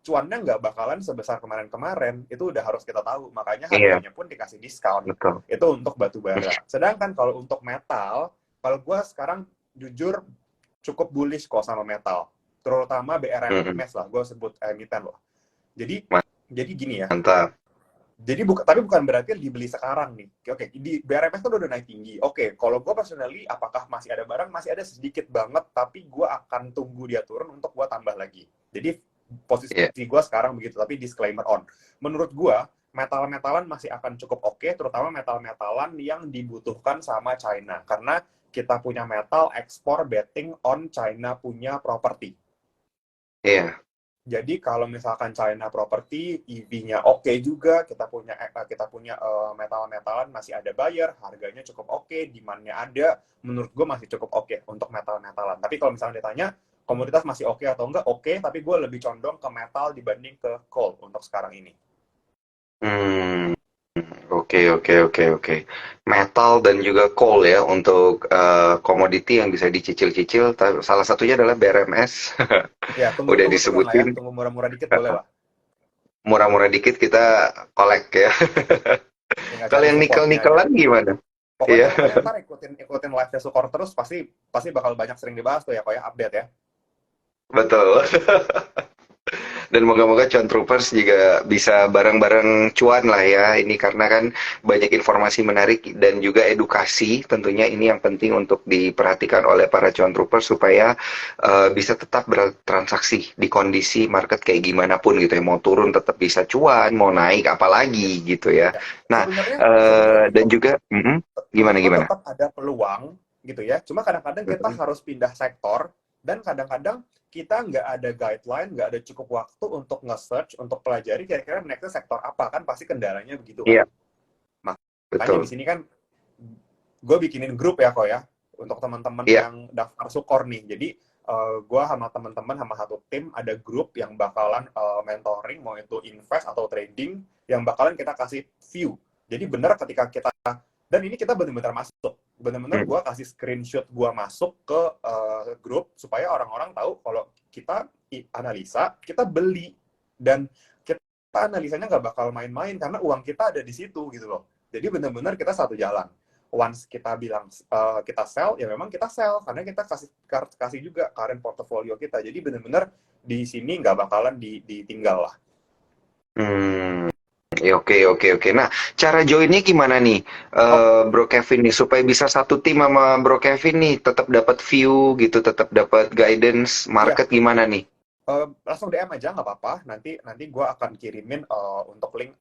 cuannya nggak bakalan sebesar kemarin-kemarin. Itu udah harus kita tahu. Makanya Iya, harganya pun dikasih diskon. betul. Itu untuk batu bara. Sedangkan kalau untuk metal, kalau gue sekarang jujur cukup bullish kok sama metal. Terutama Mhm. BRMS lah, gue sebut emiten lah. Jadi jadi gini ya, Mantap. jadi tapi bukan berarti dibeli sekarang nih. Oke, di BRMS kan udah naik tinggi. Oke, kalau gue personally, apakah masih ada barang? Masih ada sedikit banget, tapi gue akan tunggu dia turun untuk gue tambah lagi. Jadi posisi Iya. gue sekarang begitu, tapi disclaimer on. Menurut gue, metal-metalan masih akan cukup oke, terutama metal-metalan yang dibutuhkan sama China. Karena kita punya metal ekspor betting on China punya properti. Iya. Jadi kalau misalkan China property, EV-nya oke juga, kita punya metal-metalan masih ada buyer, harganya cukup oke, demand-nya ada, menurut gue masih cukup oke untuk metal-metalan. Tapi kalau misalnya ditanya komoditas masih oke atau enggak, oke, tapi gue lebih condong ke metal dibanding ke coal untuk sekarang ini. Hmm. Oke, oke, oke, oke. Metal dan juga coal ya untuk komoditi yang bisa dicicil-cicil. Salah satunya adalah BRMS. Ya, tunggu Udah tunggu turun lah ya, disebutin. tunggu murah-murah dikit boleh lah. Murah-murah dikit kita kolek ya. Tinggal Kalau cari yang supportnya aja. nikel-nikelan gimana? Pokoknya Iya, pokoknya ntar ikutin live-nya Sukor terus, pasti pasti bakal banyak sering dibahas tuh ya, kok ya, update ya. betul. Dan moga-moga Cuan Troopers juga bisa bareng-bareng cuan lah ya. Ini karena kan banyak informasi menarik dan juga edukasi. Tentunya ini yang penting untuk diperhatikan oleh para Cuan Troopers supaya bisa tetap bertransaksi di kondisi market kayak gimana pun gitu ya. Mau turun tetap bisa cuan, mau naik apalagi gitu ya. Ya, Nah, sebenarnya dan juga menurut gimana gue gimana? tetap ada peluang gitu ya. Cuma kadang-kadang kita harus pindah sektor dan kadang-kadang kita nggak ada guideline, nggak ada cukup waktu untuk nge-search, untuk pelajari kira-kira next sektor apa kan pasti kendalanya begitu kan. Iya, Makanya di betul. sini kan gue bikinin grup ya kok ya untuk teman-teman Iya. yang daftar Sukor nih. Jadi gue sama teman-teman sama satu tim ada grup yang bakalan mentoring mau itu invest atau trading yang bakalan kita kasih view. Jadi benar ketika kita dan ini kita benar-benar masuk, benar-benar Hmm. gue kasih screenshot gue masuk ke grup supaya orang-orang tahu kalau kita analisa, kita beli dan kita analisanya nggak bakal main-main karena uang kita ada di situ gitu loh. Jadi benar-benar kita satu jalan. Once kita bilang kita sell, ya memang kita sell karena kita kasih juga current portfolio kita. Jadi benar-benar di sini nggak bakalan ditinggal lah. Hmm. Ya, oke, oke, oke. Nah, cara joinnya gimana nih, Oh, Bro Kevin nih, supaya bisa satu tim sama Bro Kevin nih, tetap dapat view gitu, tetap dapat guidance iya, market gimana nih? langsung DM aja nggak apa-apa. Nanti nanti gue akan kirimin untuk link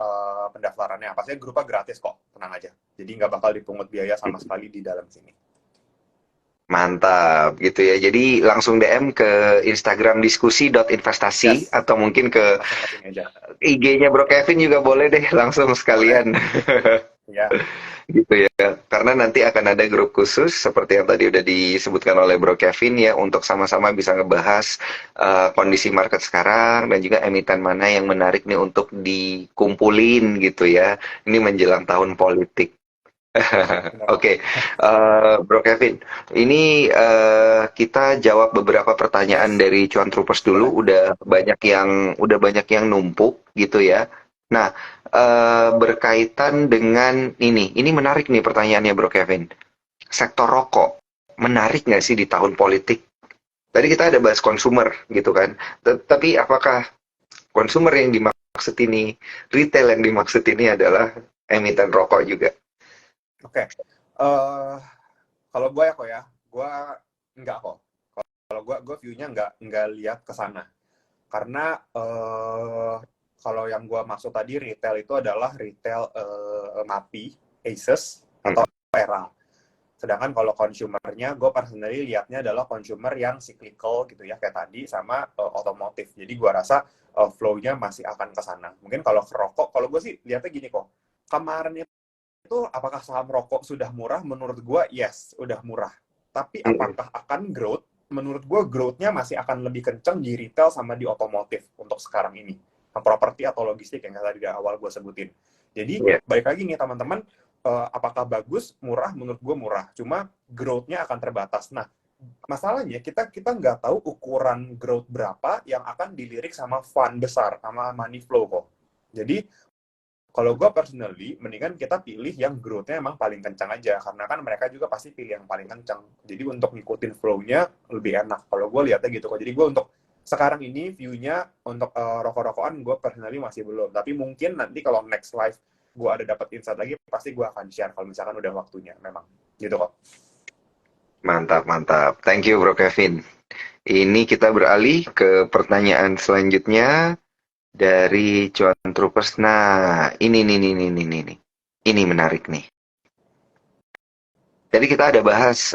pendaftarannya. Pastinya grupnya gratis kok, tenang aja. Jadi nggak bakal dipungut biaya sama sekali di dalam sini. Mantap, gitu ya. Jadi langsung DM ke Instagram diskusi.investasi Yes, atau mungkin ke langsung ke sini aja. IG-nya Bro Kevin juga boleh deh, langsung Boleh, sekalian. Ya. Gitu ya. Karena nanti akan ada grup khusus seperti yang tadi udah disebutkan oleh Bro Kevin ya untuk sama-sama bisa ngebahas kondisi market sekarang dan juga emiten mana yang menarik nih untuk dikumpulin gitu ya. Ini menjelang tahun politik. Benar. Oke, Bro Kevin, ini kita jawab beberapa pertanyaan Yes, dari Cuan Troopers boleh. dulu. Udah banyak yang numpuk gitu ya. Nah, berkaitan dengan ini menarik nih pertanyaannya Bro Kevin. Sektor rokok menarik nggak sih di tahun politik? Tadi kita ada bahas konsumer gitu kan. Tapi apakah konsumer yang dimaksud ini, retail yang dimaksud ini adalah emiten rokok juga? Oke. Eh, Kalau gue ya kok ya, gue enggak kok. Kalau gue view-nya enggak lihat ke sana. Karena kalau yang gue maksud tadi retail itu adalah retail MAPI, Asus, atau Era. Sedangkan kalau consumer-nya, gue personally lihatnya adalah consumer yang cyclical gitu ya, kayak tadi, sama otomotif. Jadi gue rasa flow-nya masih akan ke sana. Mungkin kalau ke rokok, kalau gue sih lihatnya gini kok. Kemarin itu apakah saham rokok sudah murah? Menurut gue, yes, udah murah. Tapi apakah akan growth? Menurut gue, growth-nya masih akan lebih kenceng di retail sama di otomotif untuk sekarang ini. Properti atau logistik yang tadi di awal gue sebutin. Jadi, Iya. balik lagi nih teman-teman, apakah bagus? Murah? Menurut gue murah. Cuma growth-nya akan terbatas. Nah, masalahnya kita nggak tahu ukuran growth berapa yang akan dilirik sama fund besar, sama money flow kok. Jadi, kalau gue personally, mendingan kita pilih yang growth-nya emang paling kencang aja. Karena kan mereka juga pasti pilih yang paling kencang. Jadi untuk ngikutin flow-nya lebih enak. Kalau gue lihatnya gitu kok. Jadi gue untuk sekarang ini view-nya untuk rokok-rokokan gue personally masih belum. Tapi mungkin nanti kalau next live gue ada dapat insight lagi, pasti gue akan share kalau misalkan udah waktunya memang. Gitu kok. Mantap, mantap. Thank you, Bro Kevin. Ini kita beralih ke pertanyaan selanjutnya dari Cuan Troopers. Nah, ini. Ini menarik nih. Jadi kita ada bahas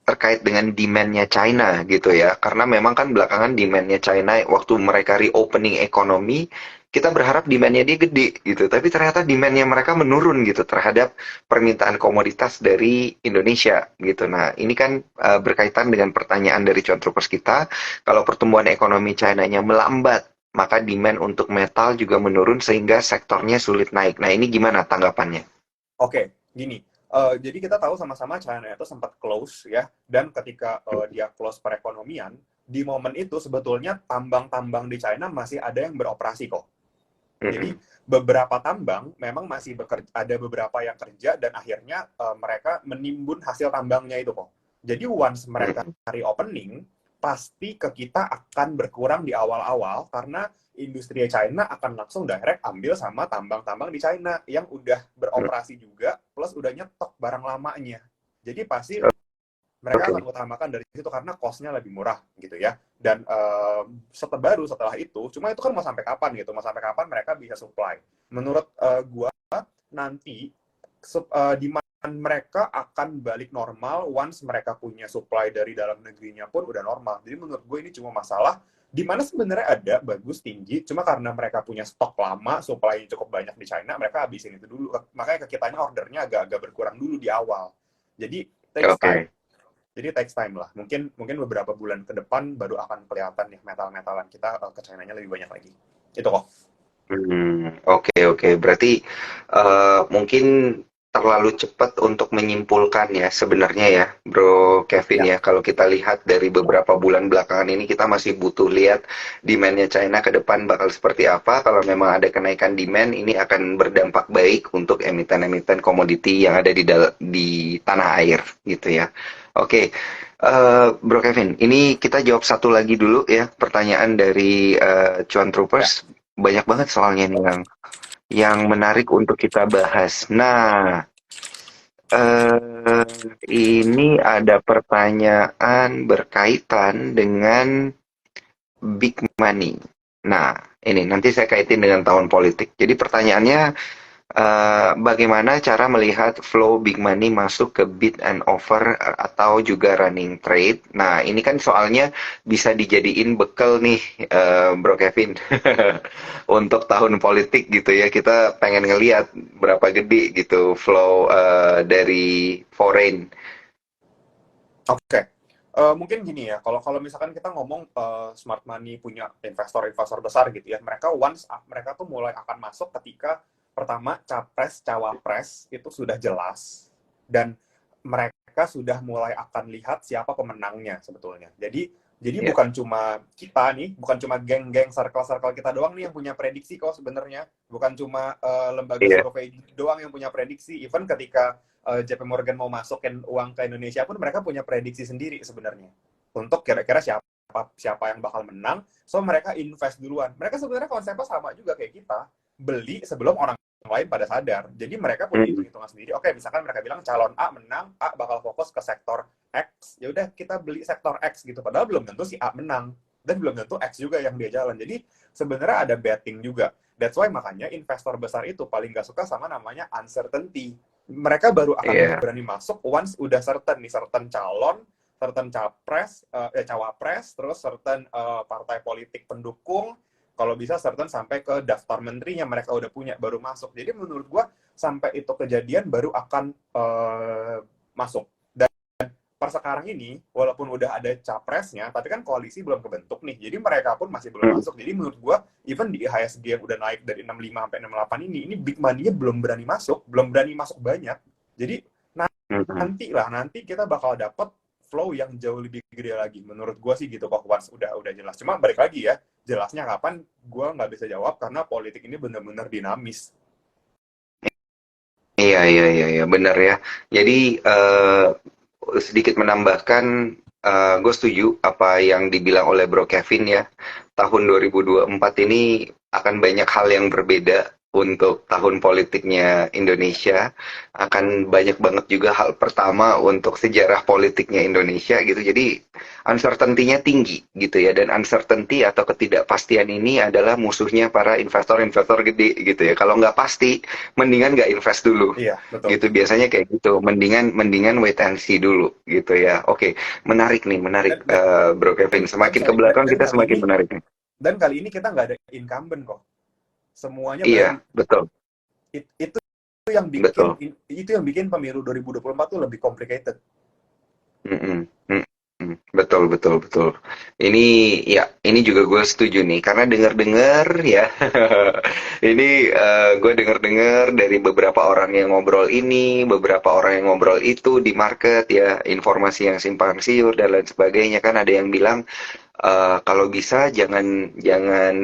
terkait dengan demand-nya China gitu ya. Karena memang kan belakangan demand-nya China waktu mereka reopening ekonomi, kita berharap demand-nya dia gede gitu. Tapi ternyata demand-nya mereka menurun gitu terhadap permintaan komoditas dari Indonesia gitu. Nah, ini kan berkaitan dengan pertanyaan dari Cuan Troopers kita, kalau pertumbuhan ekonomi China-nya melambat, maka demand untuk metal juga menurun sehingga sektornya sulit naik. Nah, ini gimana tanggapannya? Oke, gini. Jadi kita tahu sama-sama China itu sempat close ya, dan ketika dia close perekonomian, di momen itu sebetulnya tambang-tambang di China masih ada yang beroperasi kok. Jadi beberapa tambang memang masih bekerja, ada beberapa yang kerja dan akhirnya mereka menimbun hasil tambangnya itu kok. Jadi once mereka reopening, pasti ke kita akan berkurang di awal-awal karena industri China akan langsung direct ambil sama tambang-tambang di China yang udah beroperasi juga, plus udah nyetok barang lamanya. Jadi pasti mereka Oke. akan utamakan dari situ karena cost-nya lebih murah gitu ya. Dan setelah itu, cuma itu kan mau sampai kapan gitu, mau sampai kapan mereka bisa supply. Menurut gua nanti demand mereka akan balik normal once mereka punya supply dari dalam negerinya pun udah normal. Jadi menurut gue ini cuma masalah di mana sebenarnya ada bagus tinggi, cuma karena mereka punya stok lama, supply cukup banyak di China, mereka habisin itu dulu. Makanya ke kitanya ordernya agak-agak berkurang dulu di awal. Jadi takes time. Oke. Jadi takes time lah. Mungkin beberapa bulan ke depan baru akan kelihatan nih metal-metalan kita ke China-nya lebih banyak lagi. Itu kok. Oke. Berarti mungkin terlalu cepat untuk menyimpulkan ya sebenarnya ya, Bro Kevin Ya, ya. Kalau kita lihat dari beberapa bulan belakangan ini kita masih butuh lihat demand-nya China ke depan bakal seperti apa. Kalau memang ada kenaikan demand, ini akan berdampak baik untuk emiten-emiten komoditi yang ada di tanah air gitu ya. Oke, Bro Kevin, ini kita jawab satu lagi dulu ya pertanyaan dari Cuan ya. Troopers. Banyak banget soalnya nih yang menarik untuk kita bahas. Nah, ini ada pertanyaan berkaitan dengan big money. Nah, ini nanti saya kaitin dengan tahun politik. Jadi pertanyaannya, Bagaimana cara melihat flow big money masuk ke bid and offer atau juga running trade? Nah, ini kan soalnya bisa dijadiin bekal nih, Bro Kevin, untuk tahun politik gitu ya. Kita pengen ngelihat berapa gede gitu flow dari foreign. Oke. Mungkin gini ya, kalau kalau misalkan kita ngomong smart money punya investor-investor besar gitu ya, mereka mereka tuh mulai akan masuk ketika pertama capres cawapres itu sudah jelas dan mereka sudah mulai akan lihat siapa pemenangnya sebetulnya. Jadi Ya, bukan cuma kita nih, bukan cuma geng-geng circle-circle kita doang nih yang punya prediksi kok sebenarnya, bukan cuma lembaga iya, survei doang yang punya prediksi, even ketika JP Morgan mau masukin uang ke Indonesia pun mereka punya prediksi sendiri sebenarnya untuk kira-kira siapa yang bakal menang. So mereka invest duluan. Mereka sebenarnya konsepnya sama juga kayak kita, beli sebelum orang lain pada sadar. Jadi mereka punya mm, hitung-hitungan sendiri. Oke, misalkan mereka bilang calon A menang, A bakal fokus ke sektor X. Ya udah kita beli sektor X gitu. Padahal belum tentu si A menang dan belum tentu X juga yang dia jalan. Jadi sebenarnya ada betting juga. That's why makanya investor besar itu paling gak suka sama namanya uncertainty. Mereka baru akan iya. berani masuk once udah certain nih, certain calon, certain cawapres, terus certain partai politik pendukung, kalau bisa certain sampai ke daftar menterinya mereka udah punya baru masuk. Jadi menurut gua sampai itu kejadian baru akan masuk. Dan per sekarang ini, walaupun udah ada capresnya, tapi kan koalisi belum kebentuk nih. Jadi mereka pun masih belum Mm, masuk. Jadi menurut gua, even di IHSG yang udah naik dari 65 sampai 68 ini big money-nya belum berani masuk, belum berani masuk banyak. Jadi mm, mm. nanti kita bakal dapet flow yang jauh lebih gede lagi. Menurut gua sih gitu kok, once udah jelas. Cuma balik lagi ya, jelasnya kapan gua nggak bisa jawab karena politik ini benar-benar dinamis. Iya, iya, iya, iya, benar ya. Jadi sedikit menambahkan, gue setuju apa yang dibilang oleh Bro Kevin ya. Tahun 2024 ini akan banyak hal yang berbeda untuk tahun politiknya Indonesia. Akan banyak banget juga hal pertama untuk sejarah politiknya Indonesia gitu. Jadi uncertainty-nya tinggi gitu ya. Dan uncertainty atau ketidakpastian ini adalah musuhnya para investor-investor gede gitu ya. Kalau nggak pasti, mendingan nggak invest dulu Iya, betul. gitu, biasanya kayak gitu, mendingan mendingan wait and see dulu gitu ya. Oke, menarik nih, menarik, Dan, dan, Bro Kevin, semakin ke sorry, belakang dan kita semakin menarik nih. kali ini kita nggak ada incumbent kok. Semuanya baru. Iya, betul, Itu yang bikin betul. pemilu 2024 tuh lebih complicated. Mm-mm, mm-mm. Betul, betul, betul. Ini ya, ini juga gue setuju nih, karena dengar-dengar ya, ini gue dengar-dengar dari beberapa orang yang ngobrol ini, beberapa orang yang ngobrol itu di market ya, informasi yang simpang siur dan lain sebagainya, kan ada yang bilang kalau bisa jangan jangan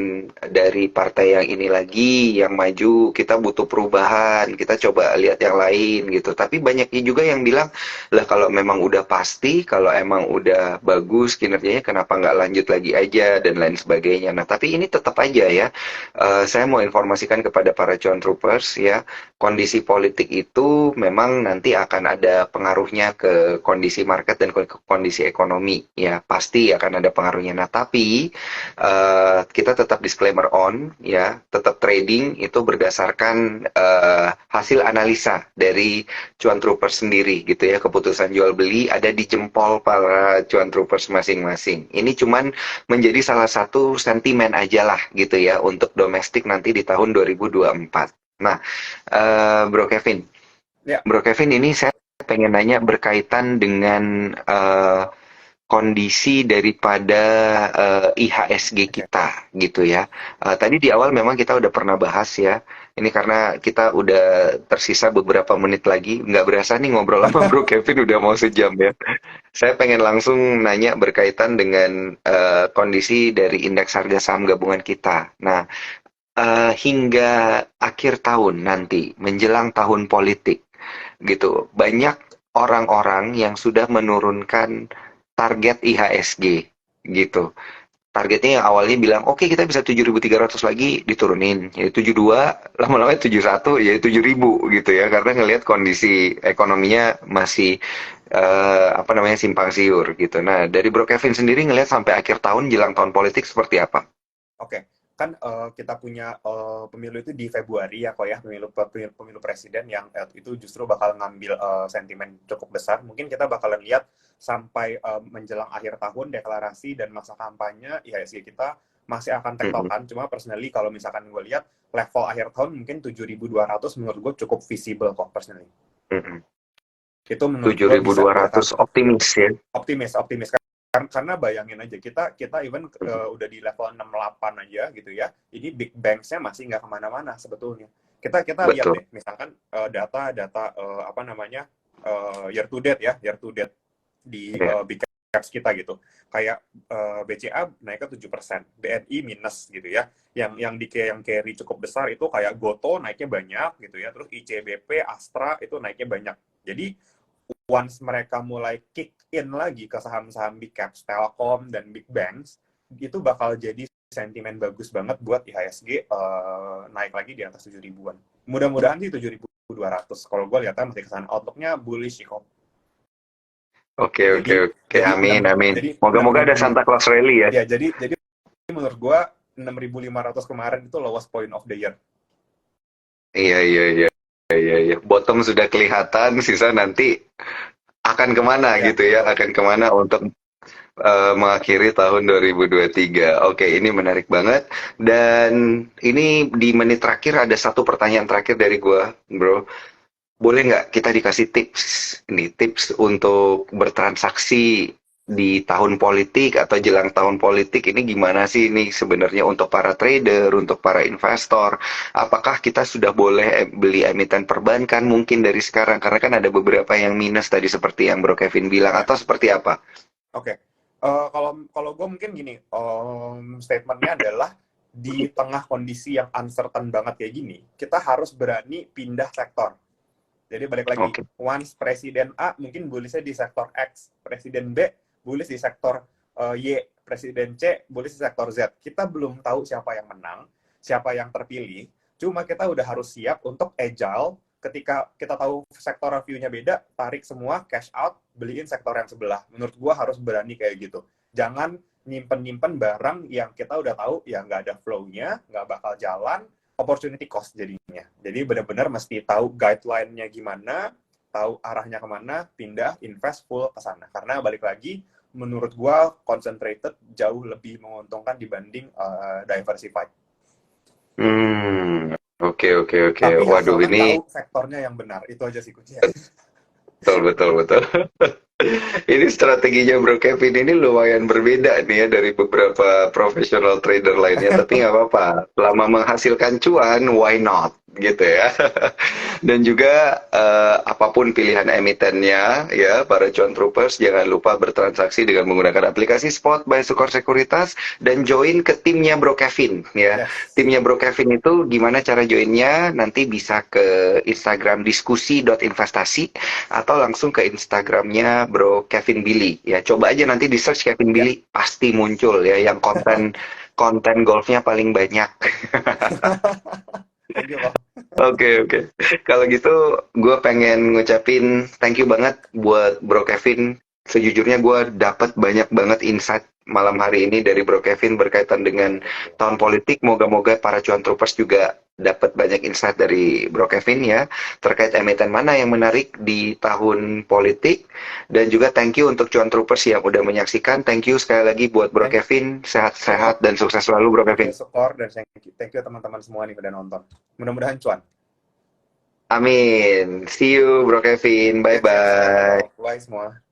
dari partai yang ini lagi yang maju, kita butuh perubahan, kita coba lihat yang lain gitu. Tapi banyaknya juga yang bilang, lah kalau memang udah pasti, kalau emang udah bagus kinerjanya, kenapa nggak lanjut lagi aja dan lain sebagainya. Nah, tapi ini tetap aja ya, saya mau informasikan kepada para cuan troopers ya, kondisi politik itu memang nanti akan ada pengaruhnya ke kondisi market dan ke kondisi ekonomi ya, pasti akan ada pengaruhnya. Nah, tapi kita tetap disclaimer on ya, tetap trading itu berdasarkan hasil analisa dari cuan troopers sendiri gitu ya. Keputusan jual beli ada di jempol para cuan troopers masing-masing. Ini cuman menjadi salah satu sentimen aja lah gitu ya untuk domestik nanti di tahun 2024. Nah, Bro Kevin, Ya, Bro Kevin, ini saya pengen nanya berkaitan dengan kondisi daripada IHSG oke. kita gitu ya. Tadi di awal memang kita udah pernah bahas ya. Ini karena kita udah tersisa beberapa menit lagi. Nggak berasa nih ngobrol sama Bro Kevin udah mau sejam ya. Saya pengen langsung nanya berkaitan dengan kondisi dari indeks harga saham gabungan kita. Nah, hingga akhir tahun nanti, menjelang tahun politik, gitu, banyak orang-orang yang sudah menurunkan target IHSG, gitu. Targetnya yang awalnya bilang, oke kita bisa 7.300 lagi, diturunin. Jadi 72, lama-lama 71, ya 7.000 gitu ya. Karena ngelihat kondisi ekonominya masih, apa namanya, simpang siur gitu. Nah, dari Bro Kevin sendiri ngelihat sampai akhir tahun, jelang tahun politik seperti apa? Oke. kan kita punya pemilu itu di Februari ya kok ya, pemilu presiden yang itu justru bakal ngambil sentimen cukup besar. Mungkin kita bakalan lihat sampai menjelang akhir tahun deklarasi dan masa kampanye IHSG kita masih akan tektokan. Cuma personally kalau misalkan gue lihat level akhir tahun mungkin 7.200 menurut gue cukup visible kok personally. Itu menurut gue bisa 7.200 optimis ya. Optimis karena bayangin aja kita even udah di level 68 aja gitu ya. Ini big banks-nya masih nggak kemana-mana sebetulnya. Kita lihat deh misalkan data apa namanya year to date di big caps kita gitu. Kayak BCA naiknya 7%, BNI minus gitu ya. Yang carry cukup besar itu kayak Goto naiknya banyak gitu ya. Terus ICBP, Astra itu naiknya banyak. Jadi once mereka mulai kick in lagi ke saham-saham big caps, Telkom dan big banks, itu bakal jadi sentimen bagus banget buat IHSG naik lagi di atas 7.000-an. Mudah-mudahan sih 7.200. Kalau gue lihatnya masih kesana. Outlook-nya bullish sih kok. Oke. Amin. Moga-moga ada Santa Claus Rally ya. Ya, jadi menurut gue 6.500 kemarin itu lowest point of the year. Iya. Bottom sudah kelihatan, sisa nanti akan kemana gitu ya, akan kemana untuk mengakhiri tahun 2023. Oke, ini menarik banget. Dan ini di menit terakhir ada satu pertanyaan terakhir dari gua, bro. Boleh nggak kita dikasih tips untuk bertransaksi di tahun politik atau jelang tahun politik ini gimana sih ini sebenarnya untuk para trader, untuk para investor? Apakah kita sudah boleh beli emiten perbankan mungkin dari sekarang? Karena kan ada beberapa yang minus tadi seperti yang Bro Kevin bilang, atau seperti apa? Oke. Kalau gue mungkin gini, statementnya adalah di tengah kondisi yang uncertain banget kayak gini, kita harus berani pindah sektor. Jadi balik lagi, once Presiden A mungkin bullishnya di sektor X, Presiden B bullish di sektor Y, Presiden C bullish di sektor Z. Kita belum tahu siapa yang menang, siapa yang terpilih, cuma kita udah harus siap untuk agile. Ketika kita tahu sektor view-nya beda, tarik semua, cash out, beliin sektor yang sebelah. Menurut gua harus berani kayak gitu. Jangan nyimpen barang yang kita udah tahu ya nggak ada flow-nya, nggak bakal jalan, opportunity cost jadinya. Jadi benar-benar mesti tahu guideline-nya gimana, tahu arahnya kemana, pindah, invest full ke sana. Karena balik lagi, menurut gua concentrated jauh lebih menguntungkan dibanding diversified. Oke. Tapi Waduh, ini tahu sektornya yang benar. Itu aja sih kuncinya. betul. Ini strateginya Bro Kevin ini lumayan berbeda nih ya dari beberapa profesional trader lainnya, tapi nggak apa-apa. Selama menghasilkan cuan, why not? Gitu ya. Dan juga apapun pilihan emitennya, ya para cuan troopers jangan lupa bertransaksi dengan menggunakan aplikasi Spot by Sukor Sekuritas dan join ke timnya Bro Kevin ya. Yes. Timnya Bro Kevin itu gimana cara joinnya? Nanti bisa ke Instagram diskusi.investasi atau langsung ke Instagramnya Bro Kevin Billy ya. Coba aja nanti di search Kevin Billy, pasti muncul ya yang konten golfnya paling banyak. Oke. Kalau gitu gue pengen ngucapin thank you banget buat Bro Kevin. Sejujurnya gue dapat banyak banget insight malam hari ini dari Bro Kevin berkaitan dengan tahun politik. Moga-moga para cuan troopers juga dapat banyak insight dari Bro Kevin ya terkait emiten mana yang menarik di tahun politik. Dan juga thank you untuk cuan troopers yang udah menyaksikan. Thank you sekali lagi buat Bro Kevin. Sehat-sehat dan sukses selalu Bro Kevin. Support dan thank you teman-teman semua nih udah nonton. Mudah-mudahan cuan. Amin. See you Bro Kevin. Bye-bye. Bye semua.